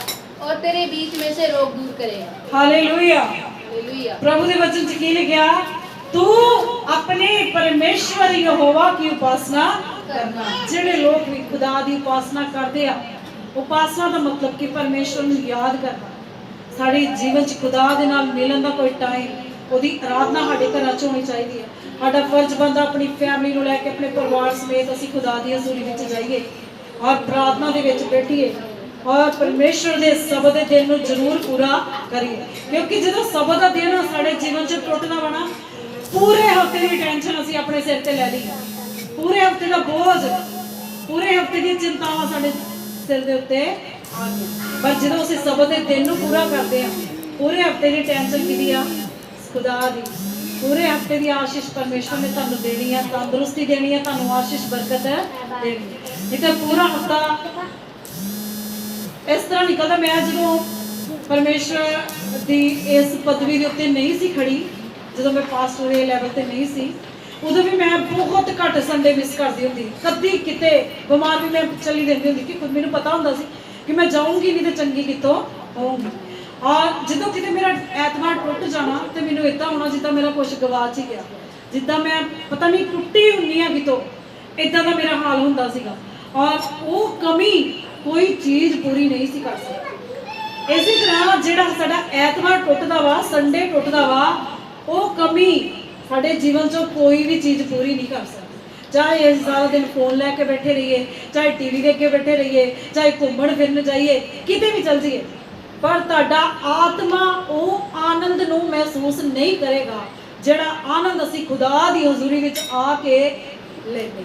और तेरे बीच में से रोग दूर करेगा। हालेलुया। हालेलुया। प्रभु के वचन च की लिखा? तू अपने परमेश्वर यहोवा की उपासना करना। ਜਿਹੜੇ ਲੋਕ ਵੀ ਖੁਦਾ ਦੀ ਉਪਾਸਨਾ ਕਰਦੇ ਆ, ਉਪਾਸਨਾ ਦਾ ਮਤਲਬ ਕਿ ਪਰਮੇਸ਼ਵਰ ਨੂੰ ਯਾਦ ਕਰਨਾ। ਸਾਡੇ ਜੀਵਨ 'ਚ ਖੁਦਾ ਦੇ ਨਾਲ ਮਿਲਣ ਦਾ ਕੋਈ ਟਾਈਮ, ਉਹਦੀ ਆਰਾਧਨਾ ਸਾਡੇ ਘਰਾਂ 'ਚ ਹੋਣੀ ਚਾਹੀਦੀ ਹੈ। ਸਾਡਾ ਫਰਜ਼ ਬਣਦਾ ਆਪਣੀ ਫੈਮਿਲੀ ਨੂੰ ਲੈ ਕੇ, ਆਪਣੇ ਪਰਿਵਾਰ ਸਮੇਤ ਅਸੀਂ ਖੁਦਾ ਦੀ ਹਜ਼ੂਰੀ ਵਿੱਚ ਜਾਈਏ ਔਰ ਪ੍ਰਾਰਥਨਾ ਦੇ ਵਿੱਚ ਬੈਠੀਏ ਔਰ ਪਰਮੇਸ਼ਵਰ ਦੇ ਸ਼ਬਦ ਦੇ ਦਿਨ ਨੂੰ ਜ਼ਰੂਰ ਪੂਰਾ ਕਰੀਏ। ਕਿਉਂਕਿ ਜਦੋਂ ਸ਼ਬਦ ਦਾ ਦਿਨ ਸਾਡੇ ਜੀਵਨ 'ਚ ਟੁੱਟਣਾ ਬਣਾ, ਪੂਰੇ ਹਫ਼ਤੇ ਦੀ ਟੈਨਸ਼ਨ ਅਸੀਂ ਆਪਣੇ ਸਿਰ ਤੇ ਲੈ ਲਈ, ਪੂਰੇ ਹਫ਼ਤੇ ਦਾ ਬੋਝ, ਪੂਰੇ ਹਫ਼ਤੇ ਦੀਆਂ ਚਿੰਤਾਵਾਂ ਸਾਡੇ ਸਿਰ ਦੇ ਉੱਤੇ ਆ ਗਈਆਂ। ਪਰ ਜਦੋਂ ਅਸੀਂ ਸ਼ਬਦ ਦੇ ਦਿਨ ਨੂੰ ਪੂਰਾ ਕਰਦੇ ਹਾਂ, ਪੂਰੇ ਹਫ਼ਤੇ ਦੀ ਟੈਨਸ਼ਨ ਕਿਹਦੀ ਆ? ਖੁਦਾ ਦੀ। ਪੂਰੇ ਹਫ਼ਤੇ ਦੀ ਆਸ਼ੀਸ਼ ਪਰਮੇਸ਼ਵਰ ਨੇ ਤੁਹਾਨੂੰ ਦੇਣੀ ਹੈ, ਤੰਦਰੁਸਤੀ ਦੇਣੀ ਹੈ, ਤੁਹਾਨੂੰ ਆਸ਼ੀਸ਼ ਬਰਕਤ ਦੇਣੀ ਹੈ। ਇਹ ਤਾਂ ਪੂਰਾ ਹਫ਼ਤਾ ਇਸ ਤਰ੍ਹਾਂ ਨਿਕਲਦਾ। ਮੈਂ ਜਦੋਂ ਪਰਮੇਸ਼ਵਰ ਦੀ ਇਸ ਪਦਵੀ ਦੇ ਉੱਤੇ ਨਹੀਂ ਸੀ ਖੜੀ, ਜਦੋਂ ਮੈਂ ਪਾਸਟੋਰਲ ਲੈਵਲ ਤੇ ਨਹੀਂ ਸੀ, ਉਦੋਂ ਵੀ ਮੈਂ ਬਹੁਤ ਘੱਟ ਸੰਡੇ ਮਿਸ ਕਰਦੀ ਹੁੰਦੀ, ਕਦੀ ਕਿਤੇ ਬਿਮਾਰ ਵੀ ਮੈਂ ਚਲੀ ਰਹਿੰਦੀ ਹੁੰਦੀ ਕਿ ਮੈਨੂੰ ਪਤਾ ਹੁੰਦਾ ਸੀ ਕਿ ਮੈਂ ਜਾਊਂਗੀ ਨਹੀਂ ਤੇ ਚੰਗੀ ਕਿਤੋਂ ਹੋਊਂਗੀ। ਔਰ ਜਦੋਂ ਕਿਤੇ ਮੇਰਾ ਐਤਵਾਰ ਟੁੱਟ ਜਾਣਾ ਤੇ ਮੈਨੂੰ ਇਦਾਂ ਹੋਣਾ ਜਿੱਦਾਂ ਮੇਰਾ ਕੁਝ ਗਵਾਚ ਹੀ ਗਿਆ, ਜਿੱਦਾਂ ਮੈਂ ਪਤਾ ਨਹੀਂ ਟੁੱਟੀ ਹੁੰਨੀ ਆ ਕਿਤੋਂ, ਇਦਾਂ ਦਾ ਮੇਰਾ ਹਾਲ ਹੁੰਦਾ ਸੀਗਾ। ਔਰ ਉਹ ਕਮੀ ਕੋਈ ਚੀਜ਼ ਪੂਰੀ ਨਹੀਂ ਸੀ ਕਰ ਸਕਦੀ। ਇਸੇ ਤਰ੍ਹਾਂ ਜਿਹੜਾ ਸਾਡਾ ਐਤਵਾਰ ਟੁੱਟਦਾ ਵਾ, ਸੰਡੇ ਟੁੱਟਦਾ ਵਾ, ਉਹ ਕਮੀ ਸਾਡੇ ਜੀਵਨ 'ਚੋਂ ਕੋਈ ਵੀ ਚੀਜ਼ ਪੂਰੀ ਨਹੀਂ ਕਰ ਸਕਦੀ। ਚਾਹੇ ਅਸੀਂ ਸਾਰਾ ਦਿਨ ਫੋਨ ਲੈ ਕੇ ਬੈਠੇ ਰਹੀਏ, ਚਾਹੇ ਟੀਵੀ ਦੇ ਅੱਗੇ ਬੈਠੇ ਰਹੀਏ, ਚਾਹੇ ਘੁੰਮਣ ਫਿਰਨ ਜਾਈਏ, ਕਿਤੇ ਵੀ ਚੱਲ ਜਾਈਏ, ਪਰ ਤੁਹਾਡਾ ਆਤਮਾ ਉਹ ਆਨੰਦ ਨੂੰ ਮਹਿਸੂਸ ਨਹੀਂ ਕਰੇਗਾ ਜਿਹੜਾ ਆਨੰਦ ਅਸੀਂ ਖੁਦਾ ਦੀ ਹਜ਼ੂਰੀ ਵਿੱਚ ਆ ਕੇ ਲੈਂਦੇ।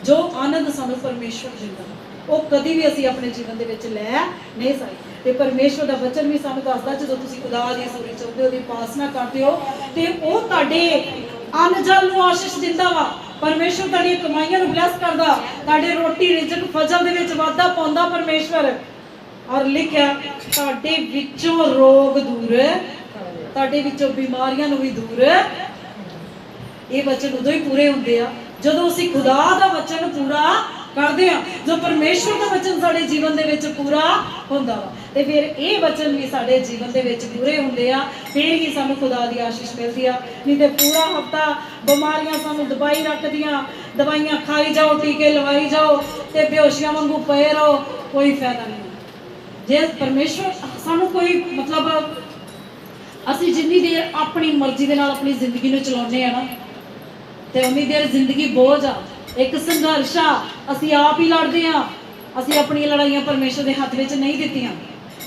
ਜੋ ਆਨੰਦ ਸਾਨੂੰ ਪਰਮੇਸ਼ਵਰ ਦਿੰਦਾ, ਉਹ ਕਦੀ ਵੀ ਅਸੀਂ ਆਪਣੇ ਜੀਵਨ ਦੇ ਵਿੱਚ ਲੈ ਨਹੀਂ ਸਕਦੇ। ਤੇ ਪਰਮੇਸ਼ਵਰ ਦਾ ਵਚਨ ਵੀ ਸਾਨੂੰ ਦੱਸਦਾ, ਜਦੋਂ ਤੁਸੀਂ ਖੁਦਾ ਦੀ ਹਜ਼ੂਰੀ 'ਚ ਆਉਂਦੇ ਹੋ, ਉਹਦੀ ਉਪਾਸਨਾ ਕਰਦੇ ਹੋ, ਤੇ ਉਹ ਤੁਹਾਡੇ ਅੰਨ ਜਲ ਨੂੰ ਆਸ਼ੀਸ਼ ਦਿੰਦਾ ਵਾ। ਪਰਮੇਸ਼ਵਰ ਤੁਹਾਡੀਆਂ ਕਮਾਈਆਂ ਨੂੰ ਬਲੈਸ ਕਰਦਾ, ਤੁਹਾਡੇ ਰੋਟੀ ਰਿਜ਼ਕ ਫਜ਼ਲ ਦੇ ਵਿੱਚ ਵਾਧਾ ਪਾਉਂਦਾ ਪਰਮੇਸ਼ਵਰ। ਔਰ ਲਿਖਿਆ ਤੁਹਾਡੇ ਵਿੱਚੋਂ ਰੋਗ ਦੂਰ, ਤੁਹਾਡੇ ਵਿੱਚੋਂ ਬਿਮਾਰੀਆਂ ਨੂੰ ਵੀ ਦੂਰ। ਇਹ ਵਚਨ ਉਦੋਂ ਹੀ ਪੂਰੇ ਹੁੰਦੇ ਆ ਜਦੋਂ ਅਸੀਂ ਖੁਦਾ ਦਾ ਵਚਨ ਪੂਰਾ ਕਰਦੇ ਆ, ਜੋ ਪਰਮੇਸ਼ਵਰ ਦਾ ਵਚਨ ਸਾਡੇ ਜੀਵਨ ਦੇ ਵਿੱਚ ਪੂਰਾ ਹੁੰਦਾ ਵਾ, ਤੇ ਫਿਰ ਇਹ ਵਚਨ ਵੀ ਸਾਡੇ ਜੀਵਨ ਦੇ ਵਿੱਚ ਪੂਰੇ ਹੁੰਦੇ ਆ, ਫਿਰ ਹੀ ਸਾਨੂੰ ਖੁਦਾ ਦੀ ਆਸ਼ੀਸ਼ ਮਿਲਦੀ ਆ। ਨਹੀਂ ਤੇ ਪੂਰਾ ਹਫਤਾ ਬਿਮਾਰੀਆਂ ਸਾਨੂੰ ਦਬਾਈ ਰੱਖਦੀਆਂ, ਦਵਾਈਆਂ ਖਾਈ ਜਾਓ, ਟੀਕੇ ਲਵਾਈ ਜਾਓ ਤੇ ਬੇਹੋਸ਼ੀਆਂ ਵਾਂਗੂ ਪਏ ਰਹੋ, ਕੋਈ ਫਾਇਦਾ ਨਹੀਂ। ਜੇ ਪਰਮੇਸ਼ਵਰ ਸਾਨੂੰ ਕੋਈ ਮਤਲਬ ਅਸੀਂ ਜਿੰਨੀ ਦੇਰ ਆਪਣੀ ਮਰਜ਼ੀ ਦੇ ਨਾਲ ਆਪਣੀ ਜ਼ਿੰਦਗੀ ਨੂੰ ਚਲਾਉਂਦੇ ਆ ਨਾ, ਤੇ ਉਨੀ ਦੇਰ ਜ਼ਿੰਦਗੀ ਬੋਝ ਆ, ਇੱਕ ਸੰਘਰਸ਼ ਆ, ਅਸੀਂ ਆਪ ਹੀ ਲੜਦੇ ਆ। ਅਸੀਂ ਆਪਣੀਆਂ ਲੜਾਈਆਂ ਪਰਮੇਸ਼ਰ ਦੇ ਹੱਥ ਵਿੱਚ ਨਹੀਂ ਦਿੱਤੀਆਂ,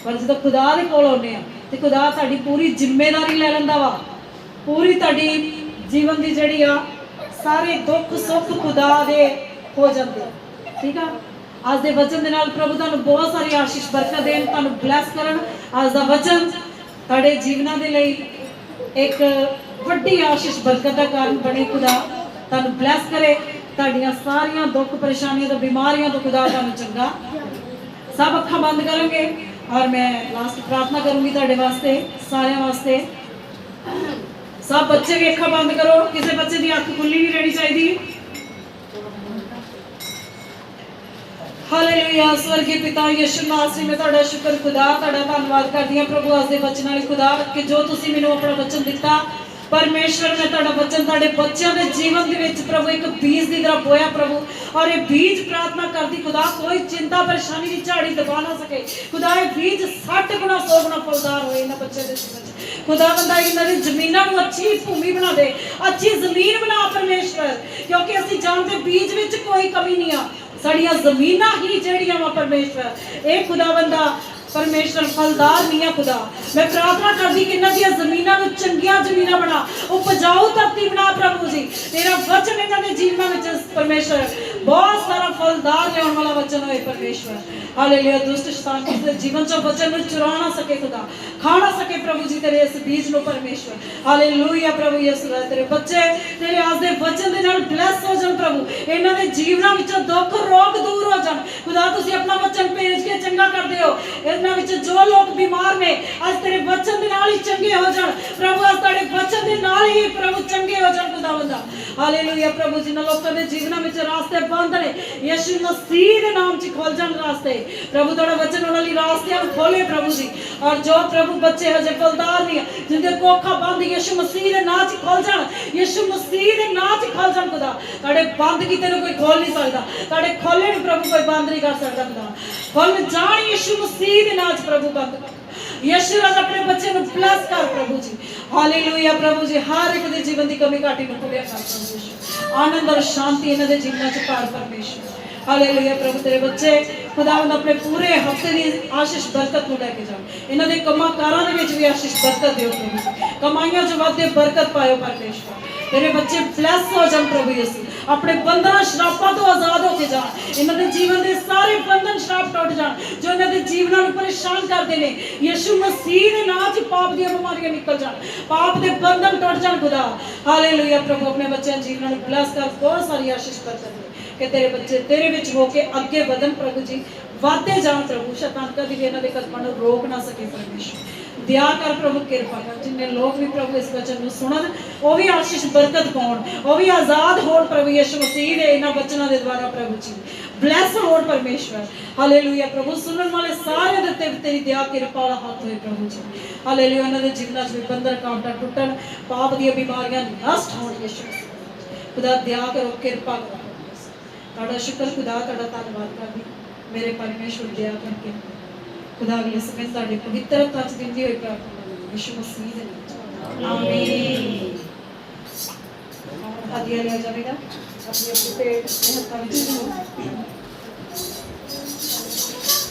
ਪਰ ਜਦੋਂ ਖੁਦਾ ਦੇ ਕੋਲ ਆਉਂਦੇ ਆ ਤੇ ਖੁਦਾ ਤੁਹਾਡੀ ਪੂਰੀ ਜ਼ਿੰਮੇਵਾਰੀ ਲੈ ਲੈਂਦਾ ਵਾ। ਪੂਰੀ ਤੁਹਾਡੀ ਜੀਵਨ ਦੀ ਜਿਹੜੀ ਆ ਸਾਰੇ ਦੁੱਖ ਸੁੱਖ ਖੁਦਾ ਦੇ ਹੋ ਜਾਂਦੇ ਆ। ਠੀਕ ਆ, ਅੱਜ ਦੇ ਵਚਨ ਦੇ ਨਾਲ ਪ੍ਰਭੂ ਤੁਹਾਨੂੰ ਬਹੁਤ ਸਾਰੀ ਆਸ਼ੀਸ਼ ਬਰਕਤ ਦੇਣ, ਤੁਹਾਨੂੰ ਬਲੈਸ ਕਰਨ। ਅੱਜ ਦਾ ਵਚਨ ਤੁਹਾਡੇ ਜੀਵਨਾਂ ਦੇ ਲਈ ਇੱਕ ਵੱਡੀ ਆਸ਼ੀਸ਼ ਬਰਕਤ ਦਾ ਕਾਰਨ ਬਣੇ। ਖੁਦਾ ਤੁਹਾਨੂੰ ਬਲੈਸ ਕਰੇ, ਤੁਹਾਡੀਆਂ ਸਾਰੀਆਂ ਦੁੱਖ ਪਰੇਸ਼ਾਨੀਆਂ ਤੋਂ ਬਿਮਾਰੀਆਂ ਤੋਂ ਖੁਦਾ ਤੁਹਾਨੂੰ ਚੰਗਾ। ਸਭ ਅੱਖਾਂ ਬੰਦ ਕਰਾਂਗੇ ਔਰ ਮੈਂ ਲਾਸਟ ਪ੍ਰਾਰਥਨਾ ਕਰੂੰਗੀ ਤੁਹਾਡੇ ਵਾਸਤੇ, ਸਾਰਿਆਂ ਵਾਸਤੇ। ਸਭ ਬੱਚੇ ਵੀ ਅੱਖਾਂ ਬੰਦ ਕਰੋ, ਕਿਸੇ ਬੱਚੇ ਦੀ ਅੱਖ ਖੁੱਲੀ ਨਹੀਂ ਰਹਿਣੀ ਚਾਹੀਦੀ। ਹਾਲੇਲੂਇਆ। ਸਵਰਗੀ ਪਿਤਾ ਯਿਸੂ ਮਸੀਹ, ਮੈਂ ਤੁਹਾਡਾ ਸ਼ੁਕਰ ਖੁਦਾ, ਤੁਹਾਡਾ ਧੰਨਵਾਦ ਕਰਦੀ ਹਾਂ ਪ੍ਰਭੂ ਅੱਜ ਦੇ ਵਚਨਾਂ ਲਈ ਖੁਦਾ, ਕਿ ਜੋ ਤੁਸੀਂ ਮੈਨੂੰ ਆਪਣਾ ਵਚਨ ਦਿੱਤਾ ਪਰਮੇਸ਼ਵਰ, ਮੈਂ ਤੁਹਾਡਾ ਵਚਨ ਤੁਹਾਡੇ ਬੱਚਿਆਂ ਦੇ ਜੀਵਨ ਦੇ ਵਿੱਚ ਪ੍ਰਭੂ ਇੱਕ ਬੀਜ ਦੀ ਤਰ੍ਹਾਂ ਬੋਇਆ ਪ੍ਰਭੂ, ਔਰ ਇਹ ਬੀਜ ਪ੍ਰਾਰਥਨਾ ਕਰਦੀ ਖੁਦਾ ਕੋਈ ਚਿੰਤਾ ਪਰੇਸ਼ਾਨੀ ਦੀ ਝਾੜੀ ਦਬਾ ਨਾ ਸਕੇ ਖੁਦਾ। ਇਹ ਬੀਜ 60 ਗੁਣਾ 100 ਗੁਣਾ ਫਲਦਾਰ ਹੋਏ ਇਹਨਾਂ ਬੱਚਿਆਂ ਦੇ ਜੀਵਨ 'ਚ ਖੁਦਾ। ਬੰਦਾ ਇਹਨਾਂ ਦੀ ਜ਼ਮੀਨਾਂ ਨੂੰ ਅੱਛੀ ਭੂਮੀ ਬਣਾ ਦੇ, ਅੱਛੀ ਜ਼ਮੀਨ ਬਣਾ ਪਰਮੇਸ਼ਵਰ, ਕਿਉਂਕਿ ਅਸੀਂ ਜਾਣਦੇ ਬੀਜ ਵਿੱਚ ਕੋਈ ਕਮੀ ਨਹੀਂ ਆ, ਸਾਡੀਆਂ ਜ਼ਮੀਨਾਂ ਹੀ ਜਿਹੜੀਆਂ ਵਾ ਪਰਮੇਸ਼ਵਰ, ਇਹ ਖੁਦਾ ਬੰਦਾ ਪਰਮੇਸ਼ਵਰ ਫਲਦਾਰ ਨਹੀਂ ਆ ਖੁਦਾ। ਮੈਂ ਪ੍ਰਾਰਥਨਾ ਕਰਦੀ ਕਿ ਇਹਨਾਂ ਦੀਆਂ ਜ਼ਮੀਨਾਂ ਨੂੰ ਚੰਗੀਆਂ ਜ਼ਮੀਨਾਂ ਬਣਾ, ਉਪਜਾਊ ਧਰਤੀ ਬਣਾ ਪ੍ਰਭੂ ਜੀ। ਤੇਰਾ ਵਚਨ ਇਹਨਾਂ ਦੇ ਜੀਵਨਾਂ ਵਿੱਚ ਪਰਮੇਸ਼ਵਰ ਬਹੁਤ ਸਾਰਾ ਫਲਦਾਰ ਲਿਆਉਣ ਵਾਲਾ ਵਚਨ ਹੋਏ ਪਰਮੇਸ਼ਵਰ। ਹਾਲੇਲੂਇਆ। ਦੁਸ਼ਟ ਸ਼ੈਤਾਨ ਕਿਸੇ ਦੇ ਜੀਵਨ ਚੋਂ ਵਚਨ ਨੂੰ ਚੁਰਾ ਨਾ ਸਕੇ ਖੁਦਾ, ਖਾ ਨਾ ਸਕੇ ਪ੍ਰਭੂ ਜੀ ਤੇਰੇ ਇਸ ਬੀਜ ਨੂੰ ਪਰਮੇਸ਼ਵਰ। ਹਾਲੇਲੂਇਆ ਪ੍ਰਭੂ ਯਿਸੂ, ਤੇਰੇ ਬੱਚੇ ਤੇਰੇ ਅੱਜ ਦੇ ਵਚਨ ਦੇ ਨਾਲ ਬਲੈਸ ਹੋ ਜਾਣ ਪ੍ਰਭੂ, ਇਹਨਾਂ ਦੇ ਜੀਵਨਾਂ ਵਿੱਚੋਂ ਦੁੱਖ ਰੋਗ ਦੂਰ ਹੋ ਜਾਣ ਖੁਦਾ। ਤੁਸੀਂ ਆਪਣਾ ਵਚਨ ਭੇਜ ਕੇ ਚੰਗਾ ਕਰਦੇ ਹੋ, ਇਹਨਾਂ ਵਿੱਚ ਜੋ ਲੋਕ ਬਿਮਾਰ ਨੇ ਅੱਜ ਤੇਰੇ ਵਚਨ ਦੇ ਨਾਲ ਹੀ ਚੰਗੇ ਹੋ ਜਾਣ ਪ੍ਰਭੂ, ਅੱਜ ਤੁਹਾਡੇ ਵਚਨ ਦੇ ਨਾਲ ਹੀ ਪ੍ਰਭੂ ਚੰਗੇ ਹੋ ਜਾਣ ਖੁਦਾਵੰਦਾ। ਹਾਲੇਲੂਇਆ ਪ੍ਰਭੂ, ਜਿਨ੍ਹਾਂ ਲੋਕਾਂ ਦੇ ਜੀਵਨਾਂ ਵਿੱਚ ਰਾਸਤੇ ਬੰਦ ਨੇ ਯਿਸੂ ਮਸੀਹ ਦੇ ਨਾਮ 'ਚ ਖੁੱਲ ਜਾਣ ਰਾਸਤੇ ਪ੍ਰਭੂ। ਤੁਹਾਡਾ ਵਚਨ ਉਹਨਾਂ ਲਈ ਰਾਸਤਿਆਂ ਨੂੰ ਖੋਲੇ ਪ੍ਰਭੂ ਜੀ, ਔਰ ਜੋ ਪ੍ਰਭੂ ਬੱਚੇ ਹਜੇ ਫਲਦਾਰ ਨਹੀਂ ਜਿੰਦੇ ਕੋਖਾ ਬੰਦ ਯਿਸੂ ਮਸੀਹ ਦੇ ਨਾਮ 'ਚ ਖੁੱਲ ਜਾਣ, ਯਿਸੂ ਮਸੀਹ ਦੇ ਨਾਮ 'ਚ ਖੁੱਲ ਜਾਣ ਖੁਦਾ। ਤੁਹਾਡੇ ਬੰਦ ਕੀਤੇ ਨੂੰ ਕੋਈ ਖੋਲ ਨਹੀਂ ਸਕਦਾ, ਤੁਹਾਡੇ ਖੋਲੇ ਨੂੰ ਪ੍ਰਭੂ ਕੋਈ ਬੰਦ ਨਹੀਂ ਕਰ ਸਕਦਾ ਖੁਦਾ। ਖੁੱਲ ਜਾਣ ਯਿਸੂ ਮਸੀਹ ਦੇ ਨਾਮ 'ਚ ਪ੍ਰਭੂ ਬੰਦ ਕਰ। ਯਿਸੂ ਰਾਜ ਆਪਣੇ ਬੱਚੇ ਨੂੰ ਬਲੈਸ ਕਰ ਪ੍ਰਭੂ ਜੀ। ਹਾਲੇਲੂਇਆ ਪ੍ਰਭੂ ਜੀ, ਹਰ ਇੱਕ ਦੇ ਜੀਵਨ ਦੀ ਕਮੀ ਘਾਟੀ ਨੂੰ ਪੂਰਾ ਕਰ ਪ੍ਰਭੂ ਜੀ। ਆਨੰਦ ਔਰ ਸ਼ਾਂਤੀ ਇਹਨਾਂ ਦੇ ਜੀਵਨਾਂ 'ਚ ਭਰ ਪਰਮੇਸ਼ਵਰ। ਹਾਲੇਲੂਇਆ ਪ੍ਰਭੂ, ਤੇਰੇ ਬੱਚੇ ਖੁਦਾਵੰਦ ਆਪਣੇ ਪੂਰੇ ਹਫਤੇ ਦੀ ਆਸ਼ੀਸ਼ ਬਰਕਤ ਨੂੰ ਲੈ ਕੇ ਜਾਓ, ਇਹਨਾਂ ਦੇ ਕੰਮਾਂ ਕਾਰਾਂ ਦੇ ਵਿੱਚ ਵੀ ਆਸ਼ੀਸ਼ ਬਰਕਤ ਦਿਓ ਪ੍ਰਭੂ ਜੀ। ਕਮਾਈਆਂ 'ਚ ਵਾਧੇ ਬਰਕਤ ਪਾਇਓ ਪਰਮੇਸ਼ਵਰ। ਤੇਰੇ ਬੱਚੇ ਬਲੈਸ ਹੋ ਜਾਣ ਪ੍ਰਭੂ ਯਿਸੂ, ਆਪਣੇ ਬੰਧਨਾਂ ਸ਼ਰਾਪਾਂ ਤੋਂ ਆਜ਼ਾਦ ਹੋ ਕੇ ਜਾਣ। ਇਹਨਾਂ ਦੇ ਜੀਵਨ ਦੇ ਸਾਰੇ ਬੰਧਨ ਸ਼ਰਾਪ ਟੁੱਟ ਜਾਣ ਜੋ ਇਹਨਾਂ ਦੇ ਜੀਵਨਾਂ ਨੂੰ ਪਰੇਸ਼ਾਨ ਕਰਦੇ ਨੇ। ਯਿਸੂ ਮਸੀਹ ਦੇ ਨਾਮ 'ਚ ਪਾਪ ਦੀਆਂ ਬਿਮਾਰੀਆਂ ਨਿਕਲ ਜਾਣ, ਪਾਪ ਦੇ ਬੰਧਨ ਟੁੱਟ ਜਾਣ ਖੁਦਾ। ਹਾਲੇਲੂਇਆ ਪ੍ਰਭੂ, ਆਪਣੇ ਬੱਚਿਆਂ ਦੇ ਜੀਵਨਾਂ ਨੂੰ ਬਲੈਸ ਕਰ, ਬਹੁਤ ਸਾਰੀ ਆਸ਼ੀਸ਼ ਬਰਕਤ ਦੇ ਕਿ ਤੇਰੇ ਬੱਚੇ ਤੇਰੇ ਵਿੱਚ ਹੋ ਕੇ ਅੱਗੇ ਵਧਣ ਪ੍ਰਭੂ ਜੀ, ਵਾਧੇ ਜਾਣ ਪ੍ਰਭੂ। ਸ਼ੈਤਾਨ ਕਦੀ ਵੀ ਇਹਨਾਂ ਦੇ ਕਦਮਾਂ ਨੂੰ ਰੋਕ ਨਾ ਸਕੇ ਪਰਮੇਸ਼ਵਰ। ਦਿਆ ਕਰ ਪ੍ਰਭੂ, ਕਿਰਪਾ ਕਰ। ਜਿੰਨੇ ਲੋਕ ਵੀ ਪ੍ਰਭੂ ਇਸ ਵਚਨ ਨੂੰ ਸੁਣਨ ਉਹ ਵੀ ਆਸ਼ੀਸ਼ ਬਰਕਤ ਪਾਉਣ, ਉਹ ਵੀ ਆਜ਼ਾਦ ਹੋਣ ਪ੍ਰਭੂ ਯਿਸੂ ਮਸੀਹ ਦੇ ਇਹਨਾਂ ਵਚਨਾਂ ਦੇ ਦੁਆਰਾ ਪ੍ਰਭੂ ਜੀ। ਬਲੈਸ ਹੋਣ ਪਰਮੇਸ਼ਵਰ। ਹਾਲੇਲੂਇਆ ਪ੍ਰਭੂ, ਸੁਣਨ ਵਾਲੇ ਸਾਰਿਆਂ ਦੇ ਉੱਤੇ ਤੇਰੀ ਦਇਆ ਕਿਰਪਾ ਵਾਲਾ ਹੱਥ ਹੋਏ ਪ੍ਰਭੂ ਜੀ। ਹਾਲੇਲੂਇਆ, ਉਹਨਾਂ ਦੇ ਜੀਵਨਾਂ 'ਚ ਵੀ ਬੰਧਨ ਕਾਂਟਾ ਟੁੱਟਣ, ਪਾਪ ਦੀਆਂ ਬਿਮਾਰੀਆਂ ਨਸ਼ਟ ਹੋਣ ਯਿਸੂ ਖੁਦਾ। ਦਿਆ ਕਰੋ, ਕਿਰਪਾ ਕਰੋ। ਤੁਹਾਡਾ ਸ਼ੁਕਰ ਖੁਦਾ, ਤੁਹਾਡਾ ਧੰਨਵਾਦ ਕਰਦੀ ਮੇਰੇ ਪਰਮੇਸ਼ਵਰ। ਦਿਆ ਕਰਕੇ ਖੁਦਾ ਅਗਲੇ ਸਮੇਂ ਤੁਹਾਡੇ ਪਵਿੱਤਰ ਹੱਥਾਂ 'ਚ ਦਿੰਦੀ ਹੋਈ ਪ੍ਰਾਰਥਨਾ ਯਿਸੂ ਮਸੀਹ ਦੇ ਨਾਮ 'ਚ ਆਮੀਨ। ਹੱਥ ਲਿਆ ਜਾਵੇਗਾ, ਆਪਣੇ ਪੇਟ ਹੱਥਾਂ ਵਿੱਚ